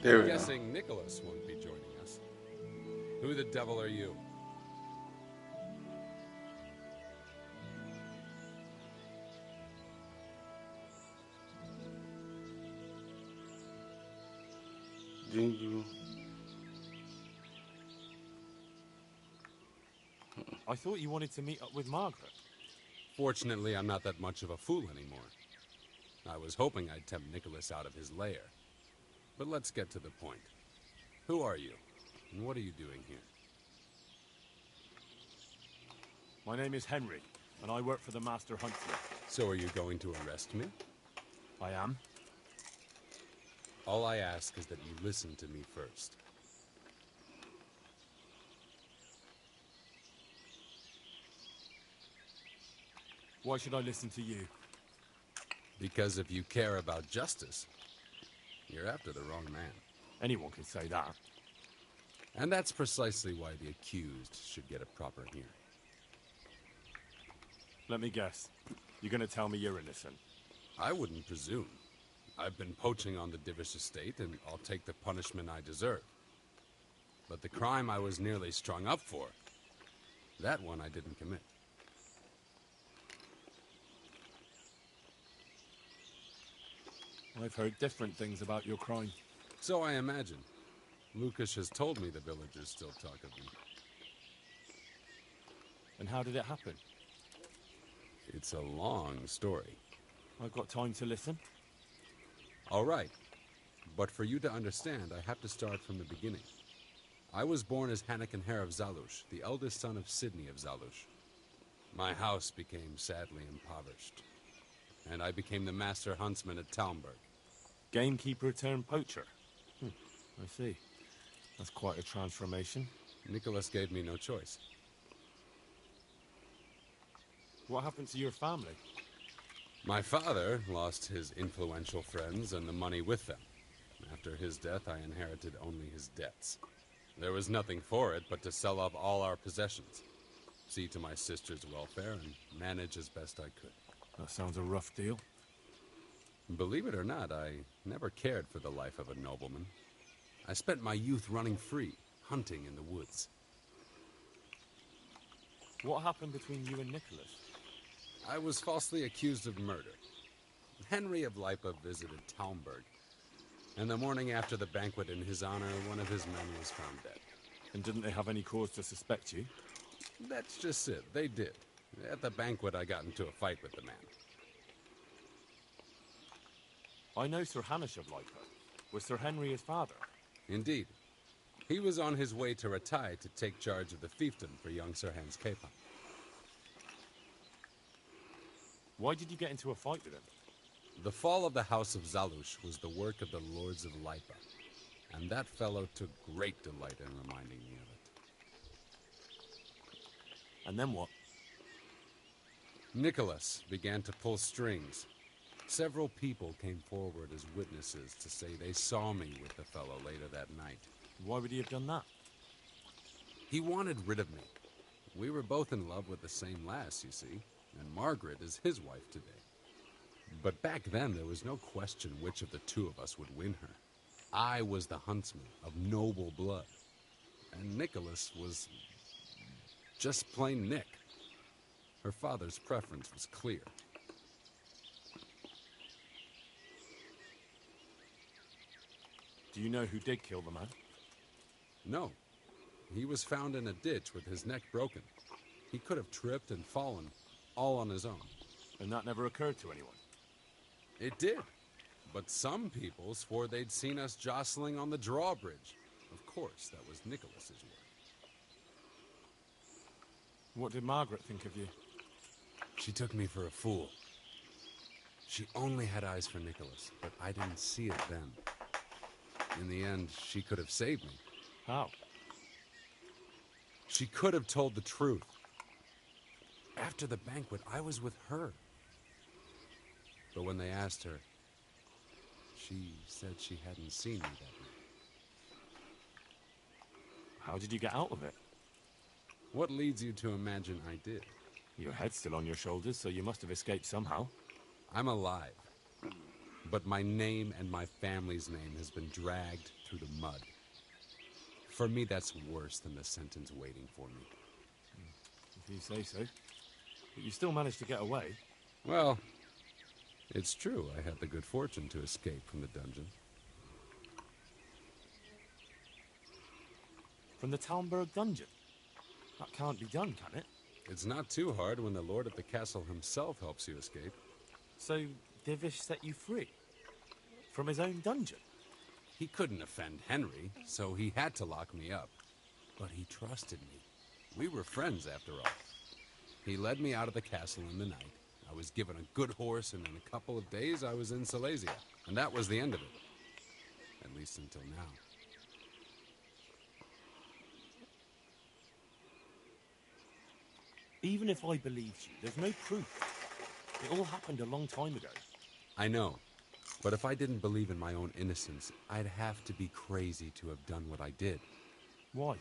There we I'm go. guessing Nicholas won't be joining us. Who the devil are you? I thought you wanted to meet up with Margaret. Fortunately, I'm not that much of a fool anymore. I was hoping I'd tempt Nicholas out of his lair. But let's get to the point. Who are you? And what are you doing here? My name is Henry, and I work for the Master Huntsman. So are you going to arrest me? I am. All I ask is that you listen to me first. Why should I listen to you? Because if you care about justice, you're after the wrong man. Anyone can say that. And that's precisely why the accused should get a proper hearing. Let me guess. You're going to tell me you're innocent? I wouldn't presume. I've been poaching on the Divish estate, and I'll take the punishment I deserve. But the crime I was nearly strung up for, that one I didn't commit. I've heard different things about your crime. So I imagine. Lucas has told me the villagers still talk of me. And how did it happen? It's a long story. I've got time to listen. All right. But for you to understand, I have to start from the beginning. I was born as Hannikin Hare of Zalush, the eldest son of Sidney of Zalush. My house became sadly impoverished, and I became the master huntsman at Talmberg. Gamekeeper turned poacher. I see. That's quite a transformation. Nicholas gave me no choice. What happened to your family? My father lost his influential friends and the money with them. After his death, I inherited only his debts. There was nothing for it but to sell off all our possessions, see to my sister's welfare, and manage as best I could. That sounds a rough deal. Believe it or not, I never cared for the life of a nobleman. I spent my youth running free, hunting in the woods. What happened between you and Nicholas? I was falsely accused of murder. Henry of Lipa visited Talmberg, and the morning after the banquet in his honor, one of his men was found dead. And didn't they have any cause to suspect you? That's just it. They did. At the banquet, I got into a fight with the man. I know Sir Hanish of Lipa. Was Sir Henry his father? Indeed. He was on his way to Ratai to take charge of the fiefdom for young Sir Hans Capon. Why did you get into a fight with him? The fall of the House of Zalush was the work of the Lords of Lipa, and that fellow took great delight in reminding me of it. And then what? Nicholas began to pull strings. Several people came forward as witnesses to say they saw me with the fellow later that night. Why would he have done that? He wanted rid of me. We were both in love with the same lass, you see, and Margaret is his wife today. But back then, there was no question which of the two of us would win her. I was the huntsman of noble blood, and Nicholas was just plain Nick. Her father's preference was clear. Do you know who did kill the man? No. He was found in a ditch with his neck broken. He could have tripped and fallen, all on his own. And that never occurred to anyone? It did. But some people swore they'd seen us jostling on the drawbridge. Of course, that was Nicholas's work. What did Margaret think of you? She took me for a fool. She only had eyes for Nicholas, but I didn't see it then. In the end, she could have saved me. How? She could have told the truth. After the banquet, I was with her. But when they asked her, she said she hadn't seen me that night. How did you get out of it? What leads you to imagine I did? Your head's still on your shoulders, so you must have escaped somehow. I'm alive. But my name and my family's name has been dragged through the mud. For me, that's worse than the sentence waiting for me. If you say so. But you still managed to get away. Well, it's true. I had the good fortune to escape from the dungeon. From the Talmberg dungeon? That can't be done, can it? It's not too hard when the lord of the castle himself helps you escape. So, Divish set you free? From his own dungeon? He couldn't offend Henry, so he had to lock me up. But he trusted me. We were friends, after all. He led me out of the castle in the night. I was given a good horse, and in a couple of days I was in Silesia. And that was the end of it. At least until now. Even if I believed you, there's no proof. It all happened a long time ago. I know. But if I didn't believe in my own innocence, I'd have to be crazy to have done what I did. Why?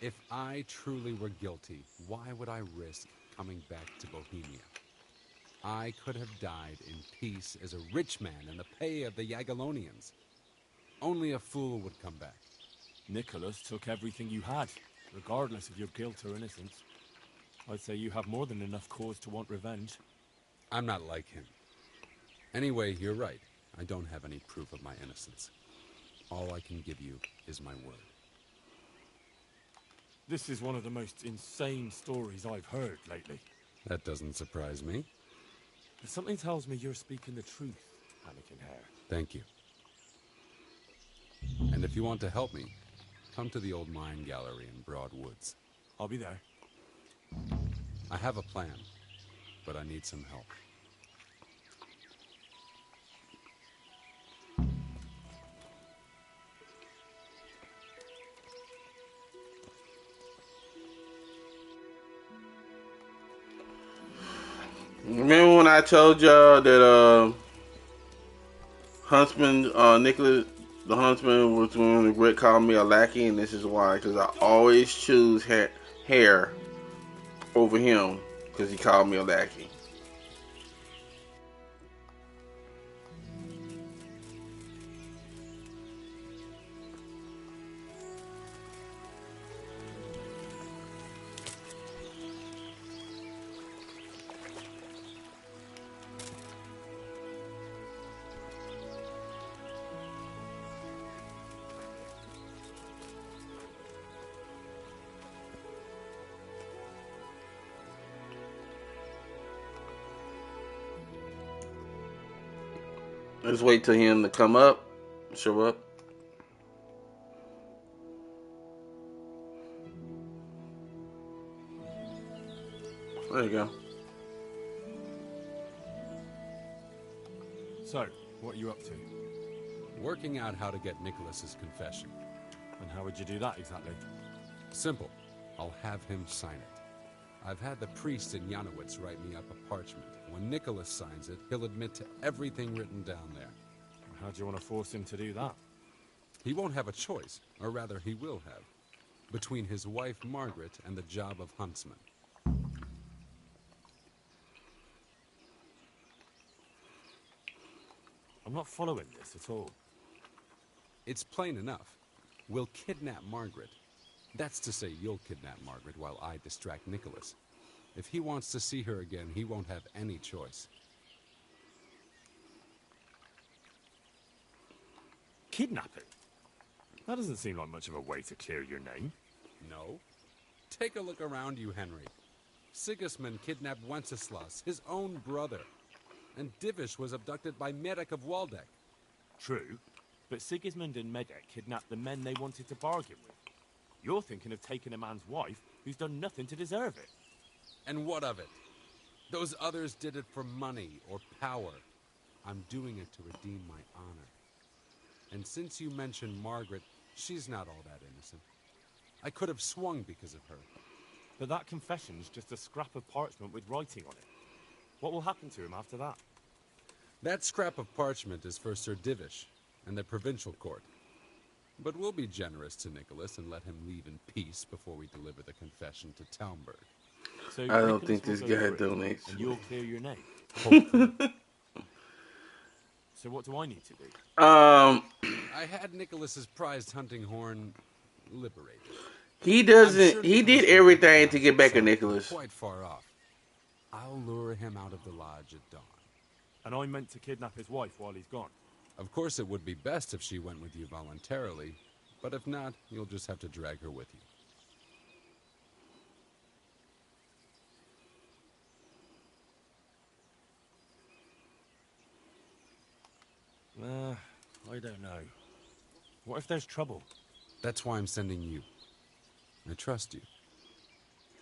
If I truly were guilty, why would I risk coming back to Bohemia? I could have died in peace as a rich man in the pay of the Jagiellonians. Only a fool would come back. Nicholas took everything you had, regardless of your guilt or innocence. I'd say you have more than enough cause to want revenge. I'm not like him. Anyway, you're right. I don't have any proof of my innocence. All I can give you is my word. This is one of the most insane stories I've heard lately. That doesn't surprise me. But something tells me you're speaking the truth, Anakin Hare. Thank you. And if you want to help me, come to the old mine gallery in Broad Woods. I'll be there. I have a plan, but I need some help. Remember when I told y'all that Huntsman, Nicholas, the Huntsman, was going to regret calling me a lackey, and this is why, because I always choose Hare over him, because he called me a lackey. Let's wait till him to come up, show up. There you go. So, what are you up to? Working out how to get Nicholas's confession. And how would you do that exactly? Simple. I'll have him sign it. I've had the priest in Janowitz write me up a parchment. When Nicholas signs it, he'll admit to everything written down there. How do you want to force him to do that? He won't have a choice, or rather he will have, between his wife Margaret and the job of huntsman. I'm not following this at all. It's plain enough. We'll kidnap Margaret. That's to say, you'll kidnap Margaret while I distract Nicholas. If he wants to see her again, he won't have any choice. Kidnapping? That doesn't seem like much of a way to clear your name. No. Take a look around you, Henry. Sigismund kidnapped Wenceslas, his own brother. And Divish was abducted by Medek of Waldeck. True, but Sigismund and Medek kidnapped the men they wanted to bargain with. You're thinking of taking a man's wife who's done nothing to deserve it. And what of it? Those others did it for money or power. I'm doing it to redeem my honor. And since you mentioned Margaret, she's not all that innocent. I could have swung because of her. But that confession's just a scrap of parchment with writing on it. What will happen to him after that? That scrap of parchment is for Sir Divish and the provincial court. But we'll be generous to Nicholas and let him leave in peace before we deliver the confession to Talmberg. So I don't Nicholas think this will go guy through it, donates. and you'll clear your name. Hopefully. So what do I need to do? I had Nicholas's prized hunting horn liberated. He doesn't. Sure He Nicholas did will everything to get back at so Nicholas. Quite far off. I'll lure him out of the lodge at dawn. And I meant to kidnap his wife while he's gone. Of course, it would be best if she went with you voluntarily, but if not, you'll just have to drag her with you. I don't know. What if there's trouble? That's why I'm sending you. I trust you.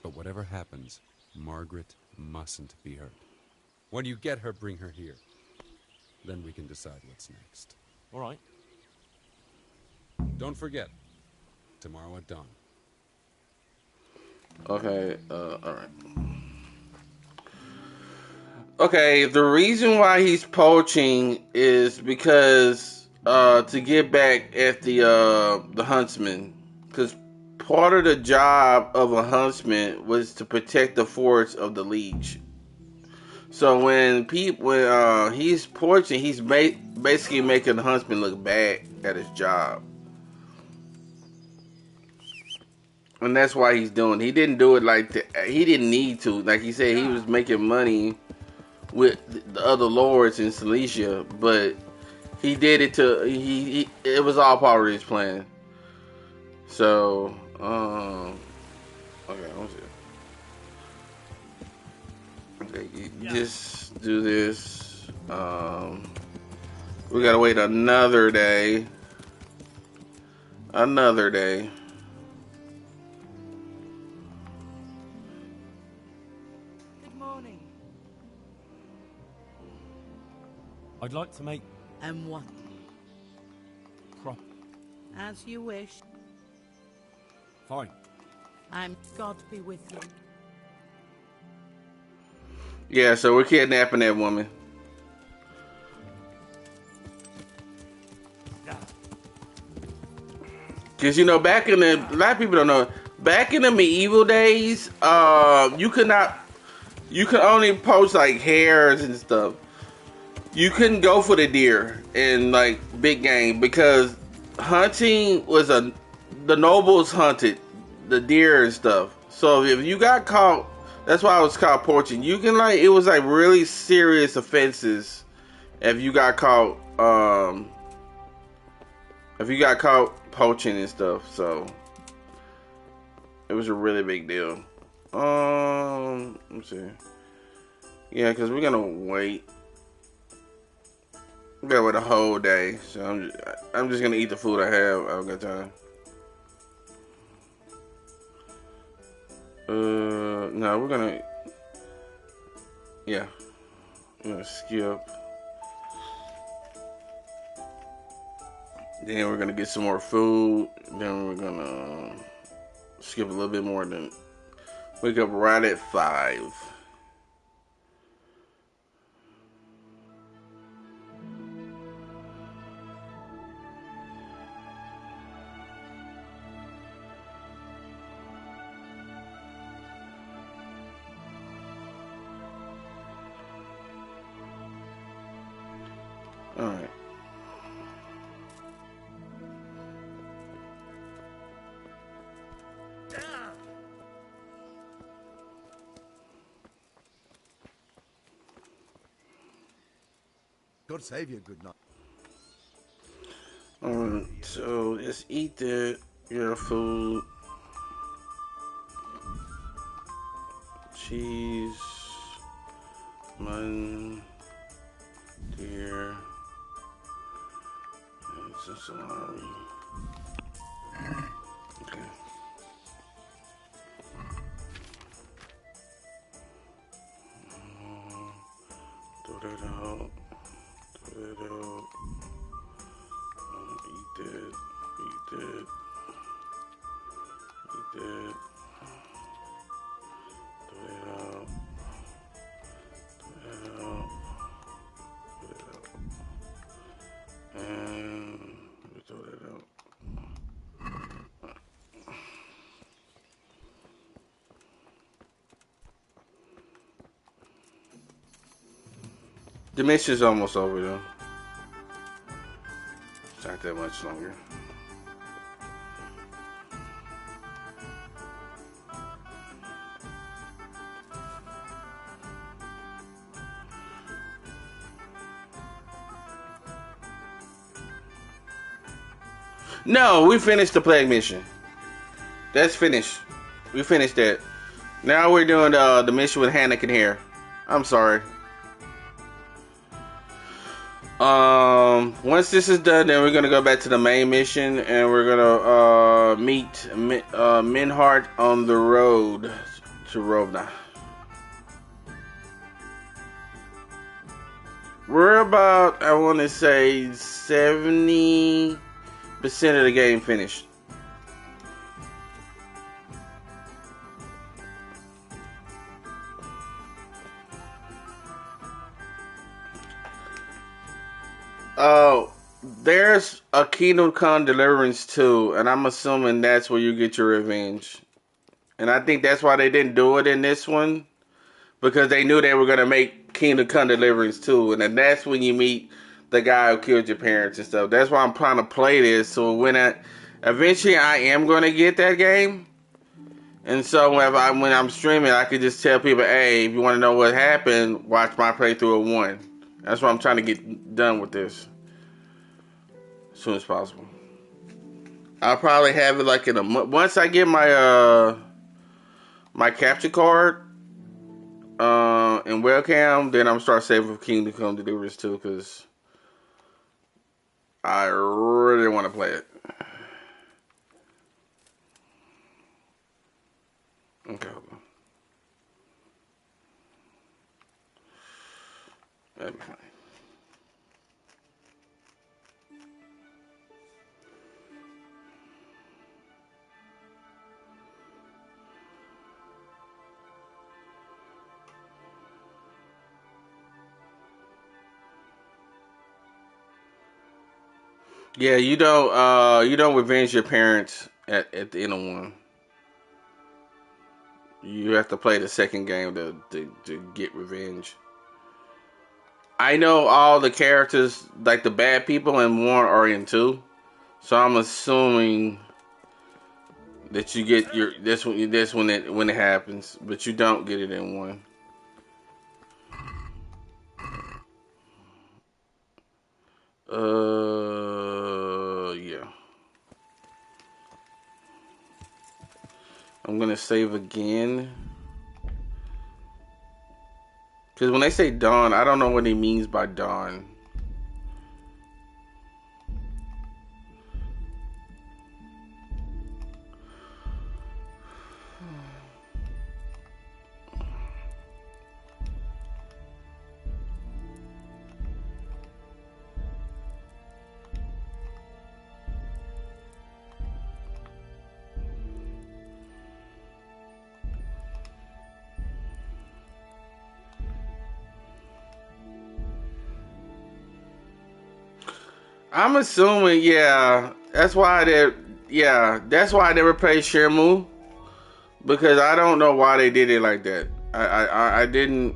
But whatever happens, Margaret mustn't be hurt. When you get her, bring her here. Then we can decide what's next. All right. Don't forget, tomorrow at dawn. Okay, alright. Okay, the reason why he's poaching is because to get back at the huntsman. Because part of the job of a huntsman was to protect the forest of the leech. So when he's poaching, he's basically making the huntsman look bad at his job. And that's why he's doing it. He didn't do it he didn't need to. Like he said, he was making money with the other lords in Cilicia, but he did it it was all part of his plan. So, okay, let's see. Okay, just do this. We gotta wait another day. Another day. Good morning. I'd like to make And what? crop. As you wish. Fine. I'm God be with you. Yeah, so we're kidnapping that woman. Because, back in a lot of people don't know, back in the medieval days, you could only poach like hares and stuff. You couldn't go for the deer and like big game because hunting was the nobles hunted the deer and stuff. So if you got caught, that's why it was called poaching. You can it was like really serious offenses if you got caught poaching and stuff. So it was a really big deal. Let's see. Yeah, because we're gonna wait. We gotta wait a whole day. So I'm just gonna eat the food I have. I've got time. No, we're gonna. Yeah, we're gonna skip. Then we're gonna get some more food. Then we're gonna skip a little bit more. Then wake up right at 5. All right. God save you, good night. So just eat your food. Cheese, mutton, deer, and some salami. Okay. that out. Throw that out. Eat that. Eat that. Eat that. Throw that out. Throw that out. Throw that out. And throw that out. The mission's almost over though. It's not that much longer. No, we finished the plague mission. That's finished. We finished that. Now we're doing the mission with Hannikin here. I'm sorry. Once this is done, then we're gonna go back to the main mission, and we're gonna meet Minhart on the road to Rovna. We're about, I want to say, 70% of the game finished. There's a Kingdom Come Deliverance 2, and I'm assuming that's where you get your revenge. And I think that's why they didn't do it in this one, because they knew they were going to make Kingdom Come Deliverance 2, and then that's when you meet the guy who killed your parents and stuff. That's why I'm trying to play this, so when eventually I am going to get that game. And so when I'm streaming, I could just tell people, hey, if you want to know what happened, watch my playthrough of 1. That's why I'm trying to get done with this as soon as possible. I'll probably have it like in a month. Once I get my my capture card and webcam, then I'm start saving for Kingdom Come Deliverance 2, because I really want to play it. Okay. That'd be fine. Yeah, you don't revenge your parents at the end of 1. You have to play the second game to get revenge. I know all the characters, like the bad people in 1 are in 2, so I'm assuming that you get this when it happens, but you don't get it in 1. Yeah. I'm gonna save again. Because when they say dawn, I don't know what he means by dawn. I'm assuming, yeah. That's why I never played Shenmue, because I don't know why they did it like that. I didn't.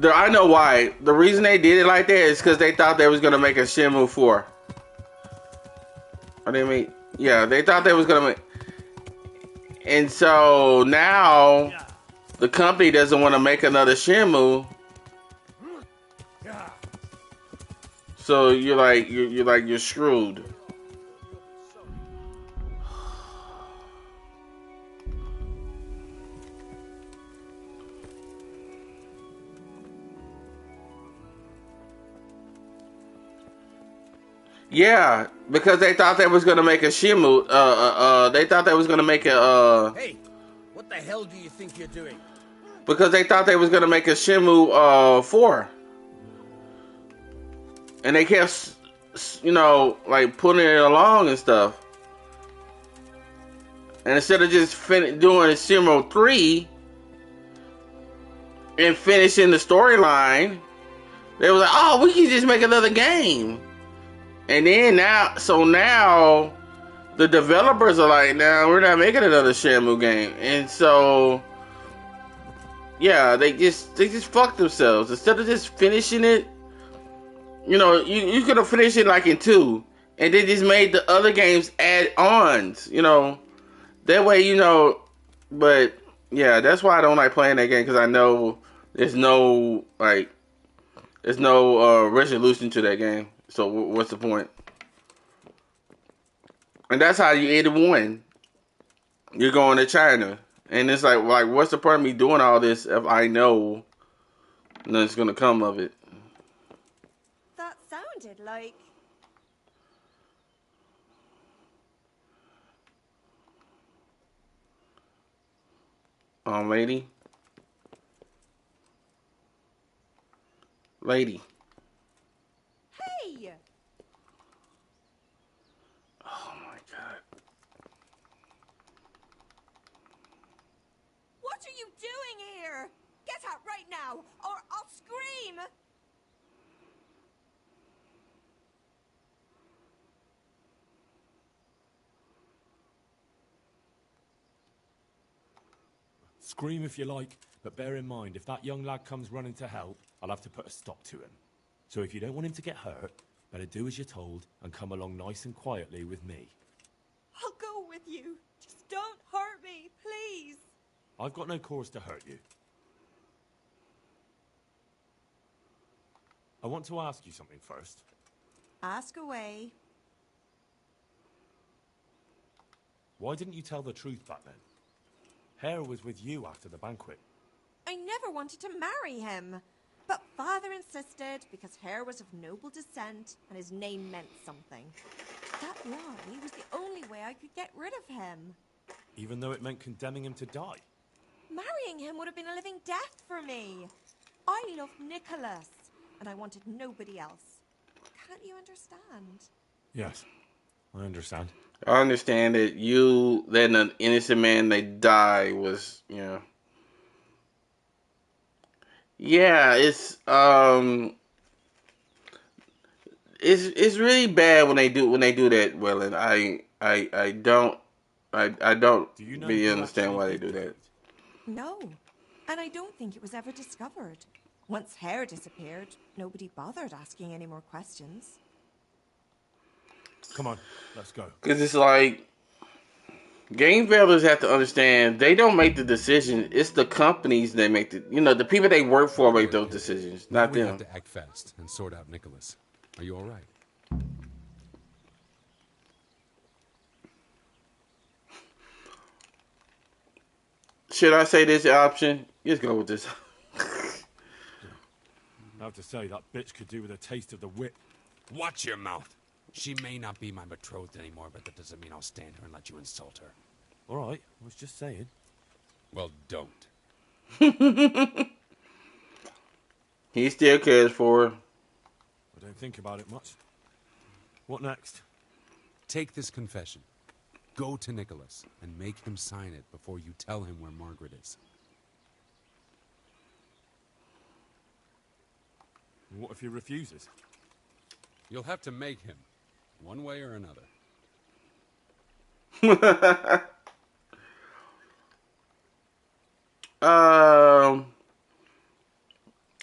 I know why. The reason they did it like that is because they thought they was gonna make a Shenmue 4. They thought they was gonna make. And so now the company doesn't want to make another Shenmue. So you're screwed. Yeah, because they thought they was gonna make a Shenmue. They thought they was gonna make a. Hey, what the hell do you think you're doing? Because they thought they was gonna make a Shenmue 4. and they kept, like putting it along and stuff. And instead of just doing Simo 3 and finishing the storyline, they were like, "Oh, we can just make another game." And then now the developers are like, "No, we're not making another Shamu game." And so, yeah, they just fucked themselves. Instead of just finishing it, you could have finished it like in 2, and they just made the other games add-ons. That way, But yeah, that's why I don't like playing that game, because I know there's no resolution to that game. So what's the point? And that's how you 81. You're going to China, and it's like what's the point of me doing all this if I know nothing's gonna come of it? That sounded like... Lady. Hey! Oh my god. What are you doing here? Get out right now, or I'll scream! Scream if you like, but bear in mind, if that young lad comes running to help, I'll have to put a stop to him. So if you don't want him to get hurt, better do as you're told and come along nice and quietly with me. I'll go with you. Just don't hurt me, please. I've got no cause to hurt you. I want to ask you something first. Ask away. Why didn't you tell the truth back then? Hare was with you after the banquet. I never wanted to marry him. But Father insisted because Hare was of noble descent and his name meant something. That lie was the only way I could get rid of him. Even though it meant condemning him to die? Marrying him would have been a living death for me. I loved Nicholas, and I wanted nobody else. Can't you understand? Yes, I understand. I understand that you letting an innocent man die was, Yeah, it's really bad when they do that, Wellen. I don't really understand why they do that. No, and I don't think it was ever discovered. Once Hare disappeared, nobody bothered asking any more questions. Come on, let's go. Because it's like, game developers have to understand, they don't make the decision. It's the companies that make the people they work for make those decisions, not we them. have to act fast and sort out Nicholas. Are you all right? Should I say this option? Let's go with this. I have to say, that bitch could do with a taste of the whip. Watch your mouth. She may not be my betrothed anymore, but that doesn't mean I'll stand her and let you insult her. All right, I was just saying. Well, don't. He still cares for her. I don't think about it much. What next? Take this confession. Go to Nicholas and make him sign it before you tell him where Margaret is. And what if he refuses? You'll have to make him, one way or another. I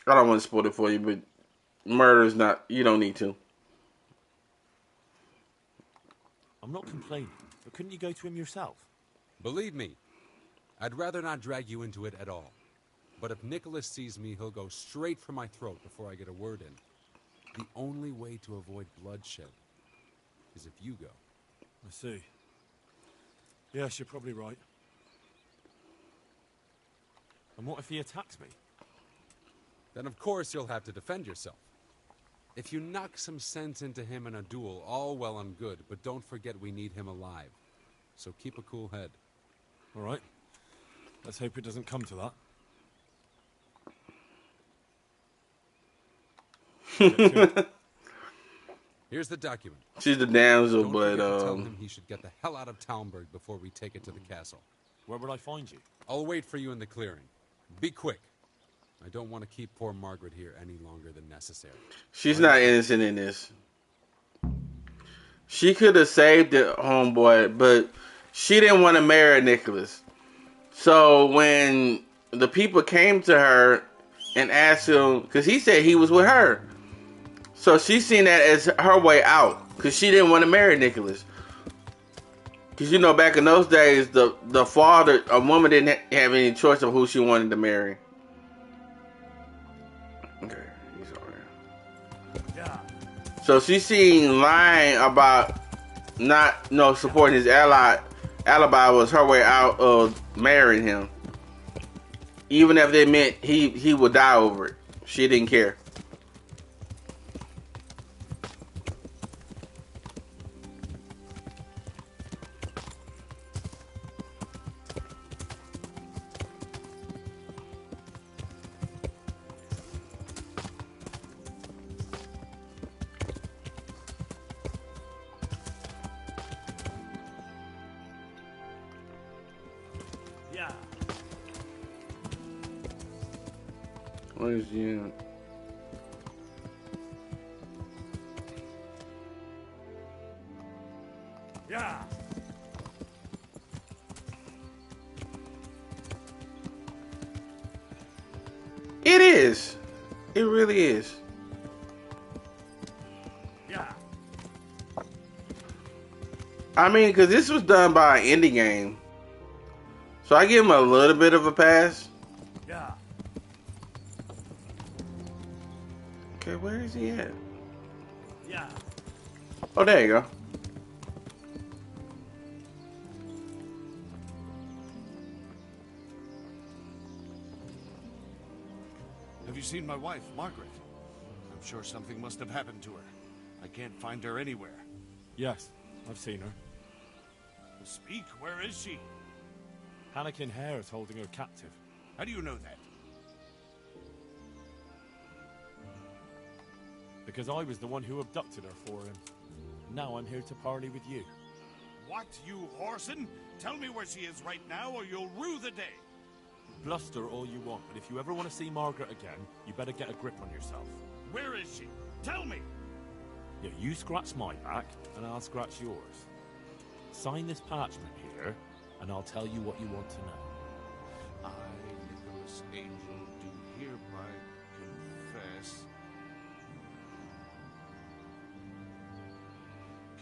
don't want to spoil it for you, but murder's not. You don't need to. I'm not complaining, but couldn't you go to him yourself? Believe me, I'd rather not drag you into it at all. But if Nicholas sees me, he'll go straight for my throat before I get a word in. The only way to avoid bloodshed is if you go. I see. Yes, you're probably right. And what if he attacks me? Then of course you'll have to defend yourself. If you knock some sense into him in a duel, all well and good, but don't forget we need him alive. So keep a cool head. All right. Let's hope it doesn't come to that. Here's the document. She's the damsel, Don't but forget to tell him he should get the hell out of Talmberg before we take it to the castle. Where would I find you? I'll wait for you in the clearing. Be quick. I don't want to keep poor Margaret here any longer than necessary. she's not innocent in this. She could have saved the homeboy, but she didn't want to marry Nicholas. So when the people came to her and asked him, because he said he was with her, so she seen that as her way out, because she didn't want to marry Nicholas. Because you know, back in those days, the father, a woman didn't have any choice of who she wanted to marry. Okay, he's over there. So she seen lying about not supporting his alibi was her way out of marrying him. Even if they meant he would die over it. She didn't care. What is you? Yeah. It is. It really is. Yeah. I mean, because this was done by an indie game, so I give him a little bit of a pass. Yeah. Okay, where is he at? Yeah. Oh, there you go. Have you seen my wife, Margaret? I'm sure something must have happened to her. I can't find her anywhere. Yes, I've seen her. Speak, where is she? Hannikin Hare is holding her captive. How do you know that? Because I was the one who abducted her for him. Now I'm here to parley with you. What, you whoreson? Tell me where she is right now, or you'll rue the day. Bluster all you want, but if you ever want to see Margaret again, you better get a grip on yourself. Where is she? Tell me! Yeah, you scratch my back, and I'll scratch yours. Sign this parchment here, and I'll tell you what you want to know. I, Nicholas Angel, do hereby confess...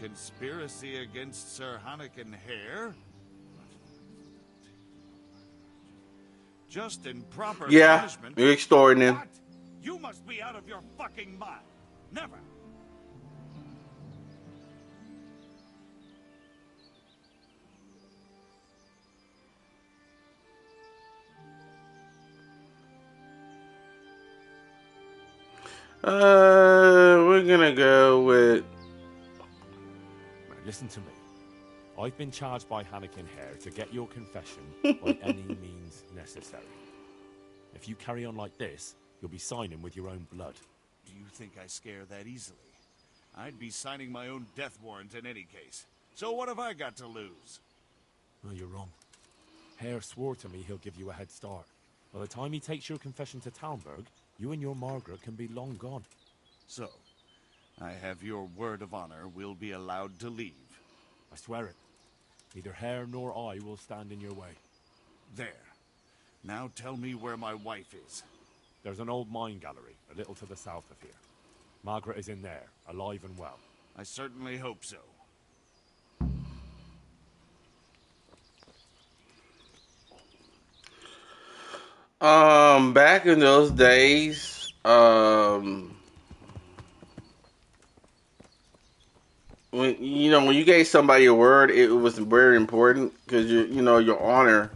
conspiracy against Sir Hannikin Hare? Just in proper punishment. You're extorting him. What? You must be out of your fucking mind. Never. We're gonna go with... Listen to me. I've been charged by Hannikin Hare to get your confession by any means necessary. If you carry on like this, you'll be signing with your own blood. Do you think I scare that easily? I'd be signing my own death warrant in any case. So what have I got to lose? No, you're wrong. Hare swore to me he'll give you a head start. By the time he takes your confession to Talmberg, you and your Margaret can be long gone. So, I have your word of honor we'll be allowed to leave. I swear it. Neither Hare nor I will stand in your way. There. Now tell me where my wife is. There's an old mine gallery, a little to the south of here. Margaret is in there, alive and well. I certainly hope so. Back in those days, when you gave somebody a word, it was very important because your honor.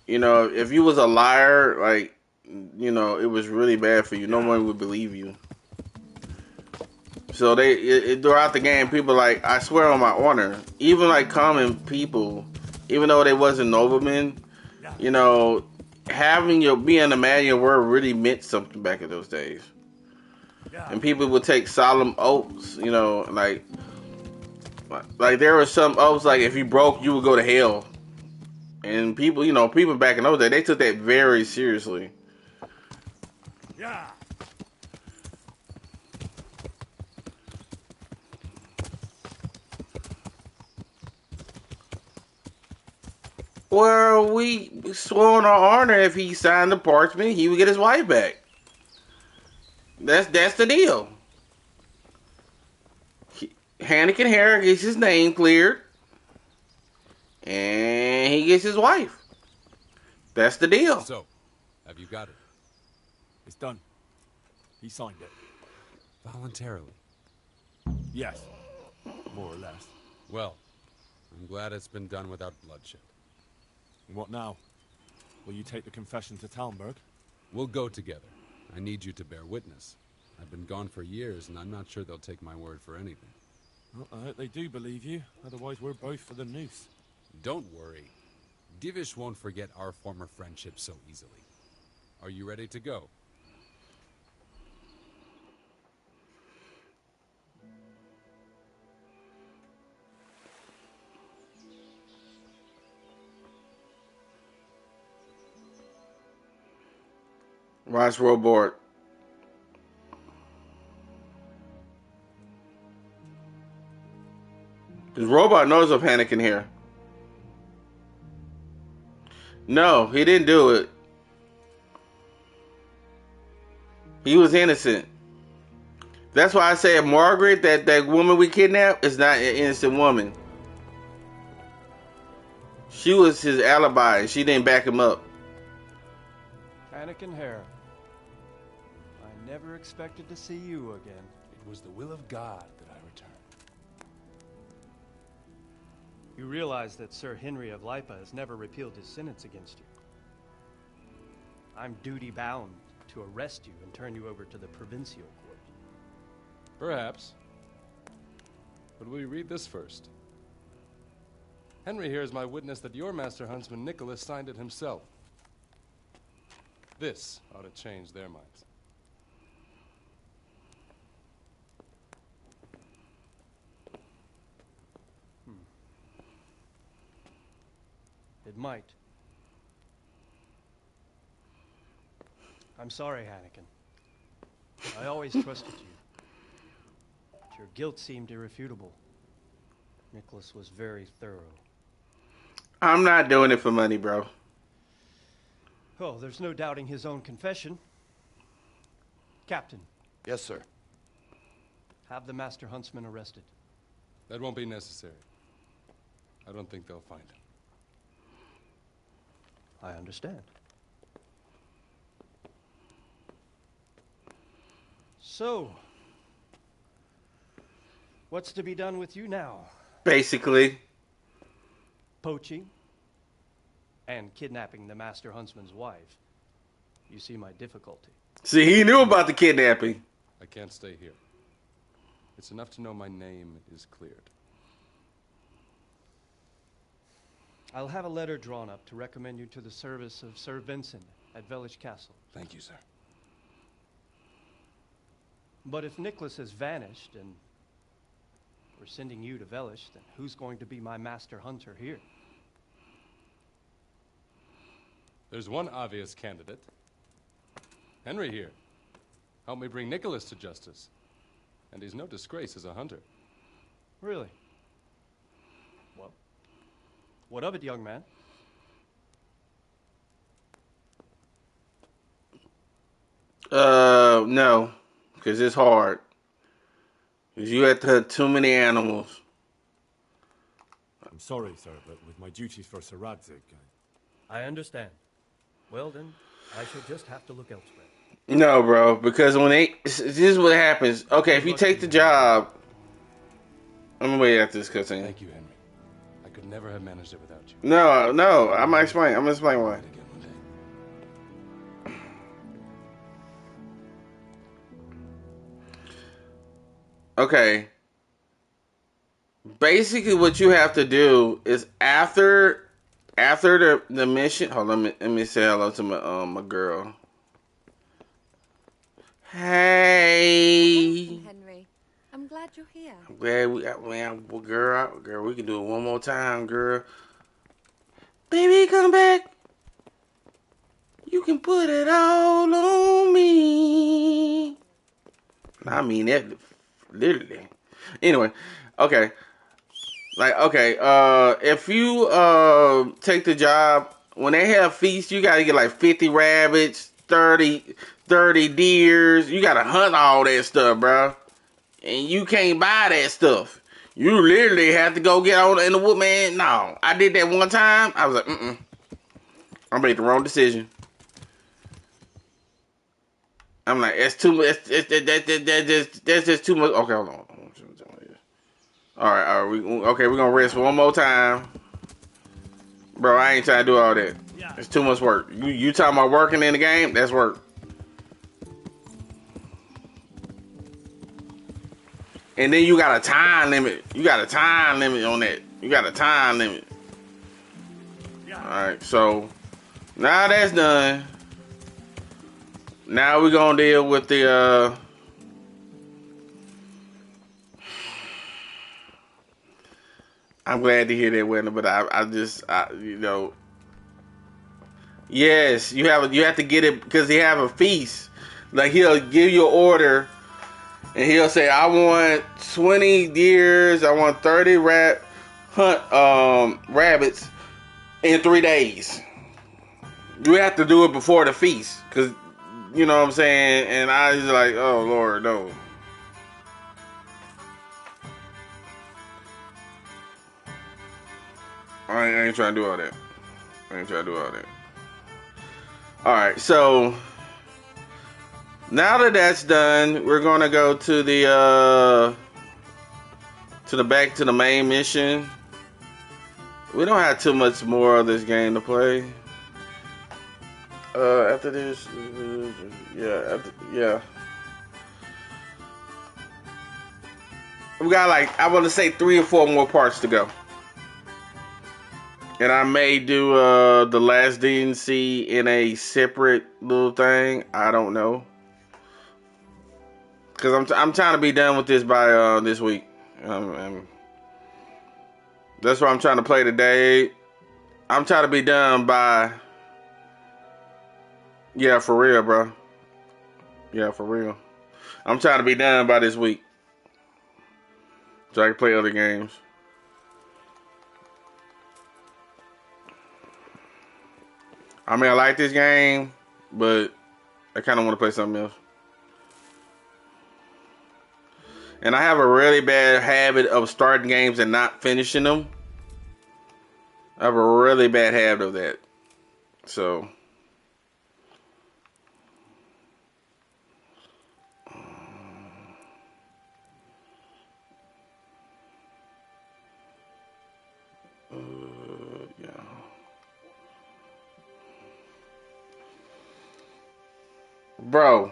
If you was a liar, like, it was really bad for you. No one would believe you. So throughout the game, people like, I swear on my honor. Even like common people, even though they wasn't noblemen, being a man of your word really meant something back in those days. and people would take solemn oaths. You know, like there were some oaths like if you broke, you would go to hell. And people, you know, people back in those days, they took that very seriously. Yeah. Well, we swore on our honor if he signed the parchment, he would get his wife back. That's the deal. Hannikin Hare gets his name cleared, and he gets his wife. That's the deal. So, have you got it? It's done. He signed it. Voluntarily? Yes. More or less. Well, I'm glad it's been done without bloodshed. What now? Will you take the confession to Talmberg? We'll go together. I need you to bear witness. I've been gone for years, and I'm not sure they'll take my word for anything. Well, I hope they do believe you. Otherwise, we're both for the noose. Don't worry. Divish won't forget our former friendship so easily. Are you ready to go? Watch Robort. His robot knows of Hannikin here. No, he didn't do it. He was innocent. That's why I say Margaret, that woman we kidnapped, is not an innocent woman. She was his alibi. She didn't back him up. Hannikin Hare. I never expected to see you again. It was the will of God that I returned. You realize that Sir Henry of Lipa has never repealed his sentence against you. I'm duty-bound to arrest you and turn you over to the provincial court. Perhaps. But will you read this first? Henry here is my witness that your master huntsman Nicholas signed it himself. This ought to change their minds. It might. I'm sorry, Hannikin. I always trusted you. But your guilt seemed irrefutable. Nicholas was very thorough. I'm not doing it for money, bro. Oh, there's no doubting his own confession. Captain. Yes, sir. Have the Master Huntsman arrested. That won't be necessary. I don't think they'll find him. I understand. So, what's to be done with you now? Basically. Poaching and kidnapping the Master Huntsman's wife. You see my difficulty. See, he knew about the kidnapping. I can't stay here. It's enough to know my name is cleared. I'll have a letter drawn up to recommend you to the service of Sir Vincent at Vellish Castle. Thank you, sir. But if Nicholas has vanished and we're sending you to Vellish, then who's going to be my master hunter here? There's one obvious candidate. Henry here. Help me bring Nicholas to justice. And he's no disgrace as a hunter. Really? Well, what of it, young man? No. Because it's hard. Because you have to hunt too many animals. I'm sorry, sir, but with my duties for Sir Radzig, I understand. Well, then, I shall just have to look elsewhere. No, bro. Because when this is what happens. Okay, if you take the job... I'm going to wait after this cutscene. Thank you, Henry. I could never have managed it without you. No. I'm going to explain why. Okay. Basically, what you have to do is after the mission. Hold on, let me say hello to my girl. Hey. Welcome, Henry. I'm glad you're here. I'm glad girl, we can do it one more time, girl. Baby, come back. You can put it all on me. I mean that literally. Anyway, okay. If you take the job, when they have feasts, you gotta get like 50 rabbits, 30 deers. You gotta hunt all that stuff, bro. And you can't buy that stuff. You literally have to go get on in the wood, man. No, I did that one time. I was like, I made the wrong decision. I'm like, it's too much. That's just too much. Okay, hold on. All right. We're gonna rest one more time, bro. I ain't trying to do all that. It's too much work. You talking about working in the game? That's work. And then you got a time limit. You got a time limit on that. You got a time limit. Alright, so now that's done. Now we're gonna deal with the I'm glad to hear that, Wendell, but I you know, yes, you have to get it because he have a feast. Like he'll give you an order. And he'll say, I want 20 deers, I want 30 rabbits in 3 days. You have to do it before the feast. Because, you know what I'm saying? And I was like, oh, Lord, no. I ain't trying to do all that. Alright, so now that that's done, we're gonna go to the back to the main mission. We don't have too much more of this game to play. After this, yeah. We got like, I want to say 3 or 4 more parts to go. And I may do the last DNC in a separate little thing. I don't know. Because I'm trying to be done with this by this week. That's why I'm trying to play today. I'm trying to be done by... Yeah, for real, bro. Yeah, for real. I'm trying to be done by this week. So I can play other games. I mean, I like this game, but I kind of want to play something else. And I have a really bad habit of starting games and not finishing them. I have a really bad habit of that. So... yeah. Bro,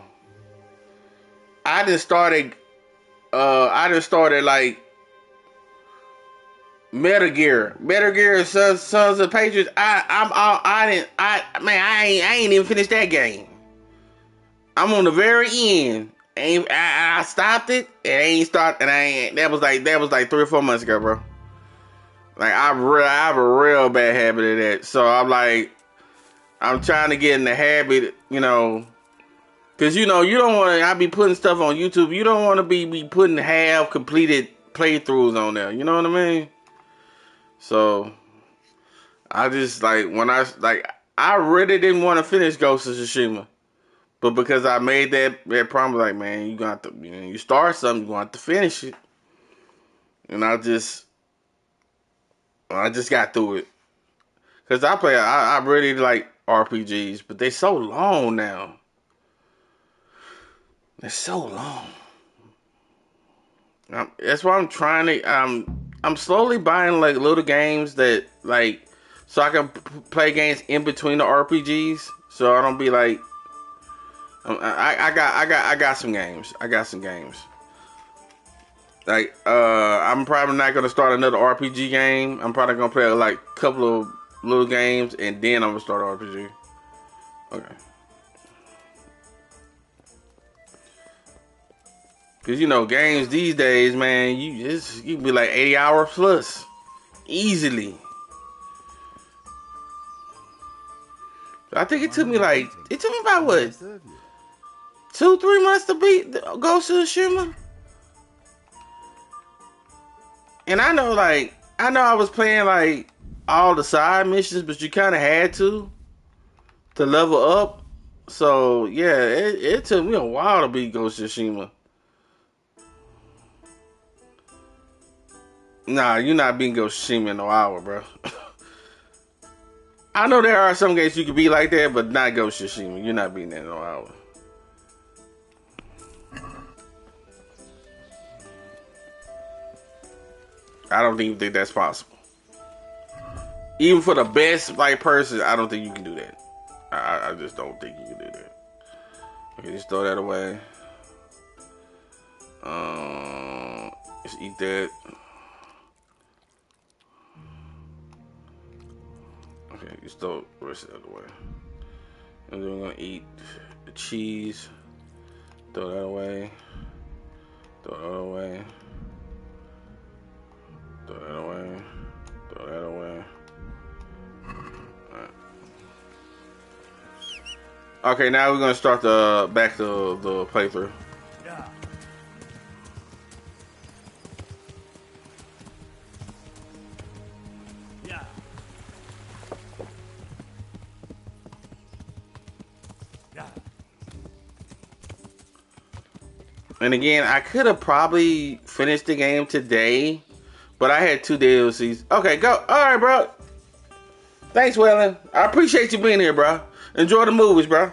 I just started like Metal Gear Sons of Patriots. I ain't even finished that game. I'm on the very end. I stopped it and I ain't start and I ain't that was like 3 or 4 months ago, bro. Like I have a real bad habit of that. So I'm trying to get in the habit, you know. Cause you know you don't want to. I be putting stuff on YouTube. You don't want to be putting half completed playthroughs on there. You know what I mean? So I just I really didn't want to finish Ghost of Tsushima, but because I made that promise, like man, you got to you start something, you want to finish it, and I just got through it. Cause I really like RPGs, but they're so long now. It's so long. That's why I'm trying to. I'm slowly buying like little games that like, so I can play games in between the RPGs. So I don't be like. I got some games. Like I'm probably not gonna start another RPG game. I'm probably gonna play like a couple of little games and then I'm gonna start an RPG. Okay. Cause you know games these days, man, you can be like 80 hours plus easily. I think it took me about what 2-3 months to beat Ghost of Tsushima. And I know I was playing like all the side missions, but you kind of had to level up. So yeah, it took me a while to beat Ghost of Tsushima. Nah, you're not beating Ghost of Tsushima in no hour, bro. I know there are some games you can be like that, but not Ghost of Tsushima. You're not beating that in no hour. I don't even think that's possible. Even for the best person, I don't think you can do that. I just don't think you can do that. Okay, just throw that away. Just eat that. Okay, just throw the rest of that away. And then we're gonna eat the cheese. Throw that away. Throw that away. Throw that away. Throw that away. Alright. Okay, now we're gonna start back to the playthrough. Yeah. Yeah. Yeah. And again, I could have probably finished the game today, but I had 2 DLCs. Okay, go. All right, bro. Thanks, Wellen. I appreciate you being here, bro. Enjoy the movies, bro.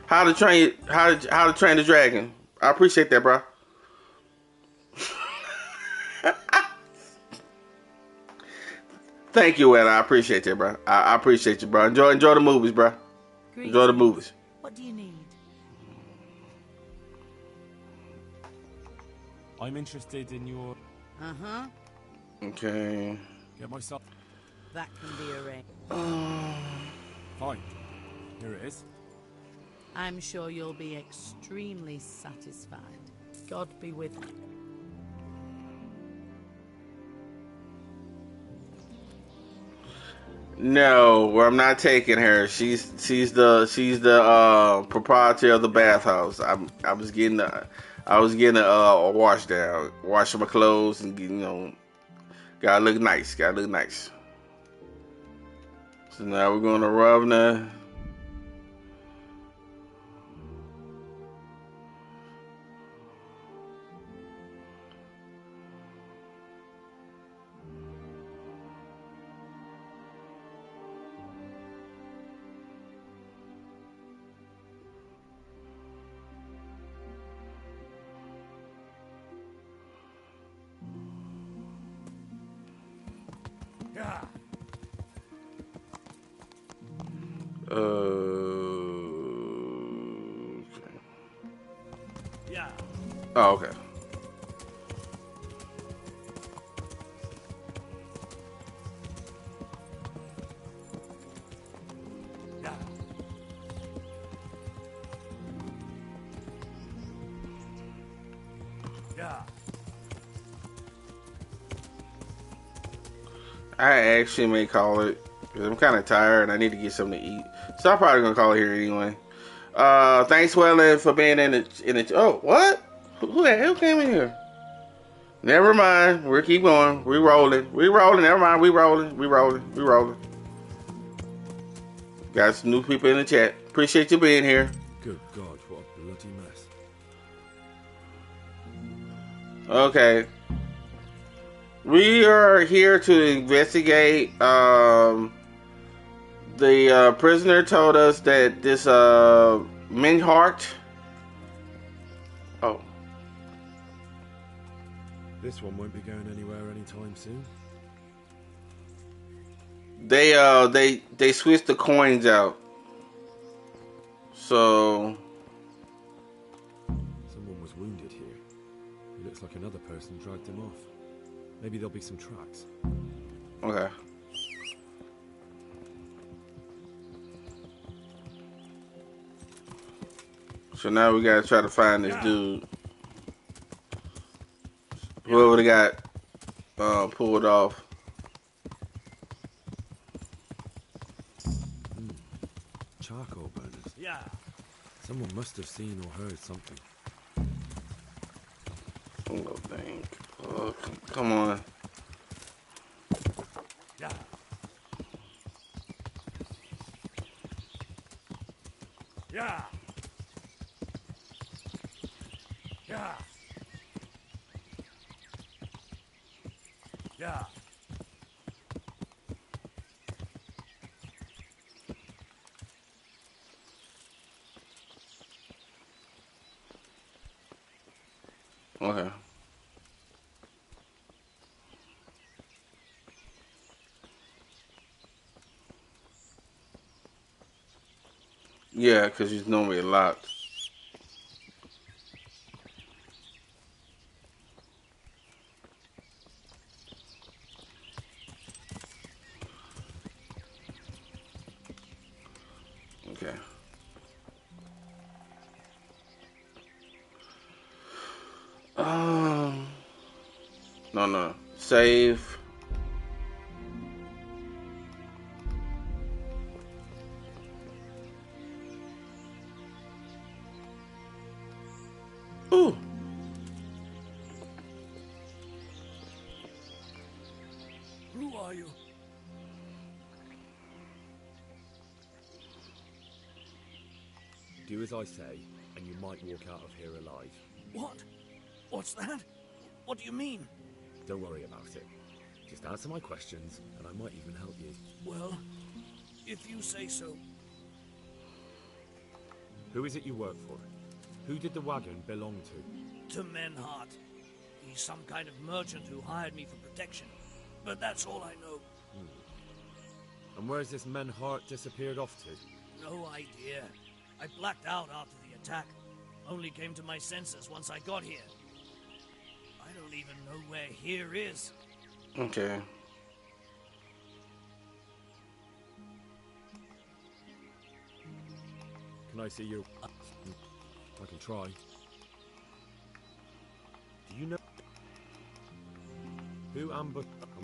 How to Train the Dragon. I appreciate that, bro. Thank you, Wellen. I appreciate that, bro. I appreciate you, bro. Enjoy the movies, bro. Enjoy the movies. What do you need? I'm interested in your... Uh-huh. Okay. Get myself... That can be arranged. Fine. Here it is. I'm sure you'll be extremely satisfied. God be with you. No, I'm not taking her. She's the proprietor of the bathhouse. I was getting a wash down, washing my clothes and gotta look nice. So now we're going to Ravna. Yeah. Okay. Yeah. Oh, okay. Yeah. Yeah. I actually may call it because I'm kind of tired and I need to get something to eat. So I'm probably gonna call it here anyway. Thanks, Wellen, for being in the. Oh, what? Who the hell came in here? Never mind. We'll keep going. We rolling. Never mind. We rolling. Got some new people in the chat. Appreciate you being here. Good God, what a bloody mess. Okay. We are here to investigate. The prisoner told us that this Minhart. Oh. This one won't be going anywhere anytime soon. They switched the coins out. So someone was wounded here. It looks like another person dragged him off. Maybe there'll be some tracks. Okay. So now we gotta try to find this dude. Whoever they got pulled off. Charcoal burners. Yeah. Someone must have seen or heard something. Oh, dang. Oh, come on. Yeah. Yeah. Yeah. Yeah. Okay. Yeah, because he's normally locked. Okay. No. Save. Ooh. Who are you? Do as I say, and you might walk out of here alive. What? What's that? What do you mean? Don't worry about it. Just answer my questions, and I might even help you. Well, if you say so. Who is it you work for? Who did the wagon belong to? To Menhart. He's some kind of merchant who hired me for protection. But that's all I know. And where's this Menhart disappeared off to? No idea. I blacked out after the attack. Only came to my senses once I got here. I don't even know where here is. Okay. Can I see you? I can try. Do you know who ambushed? And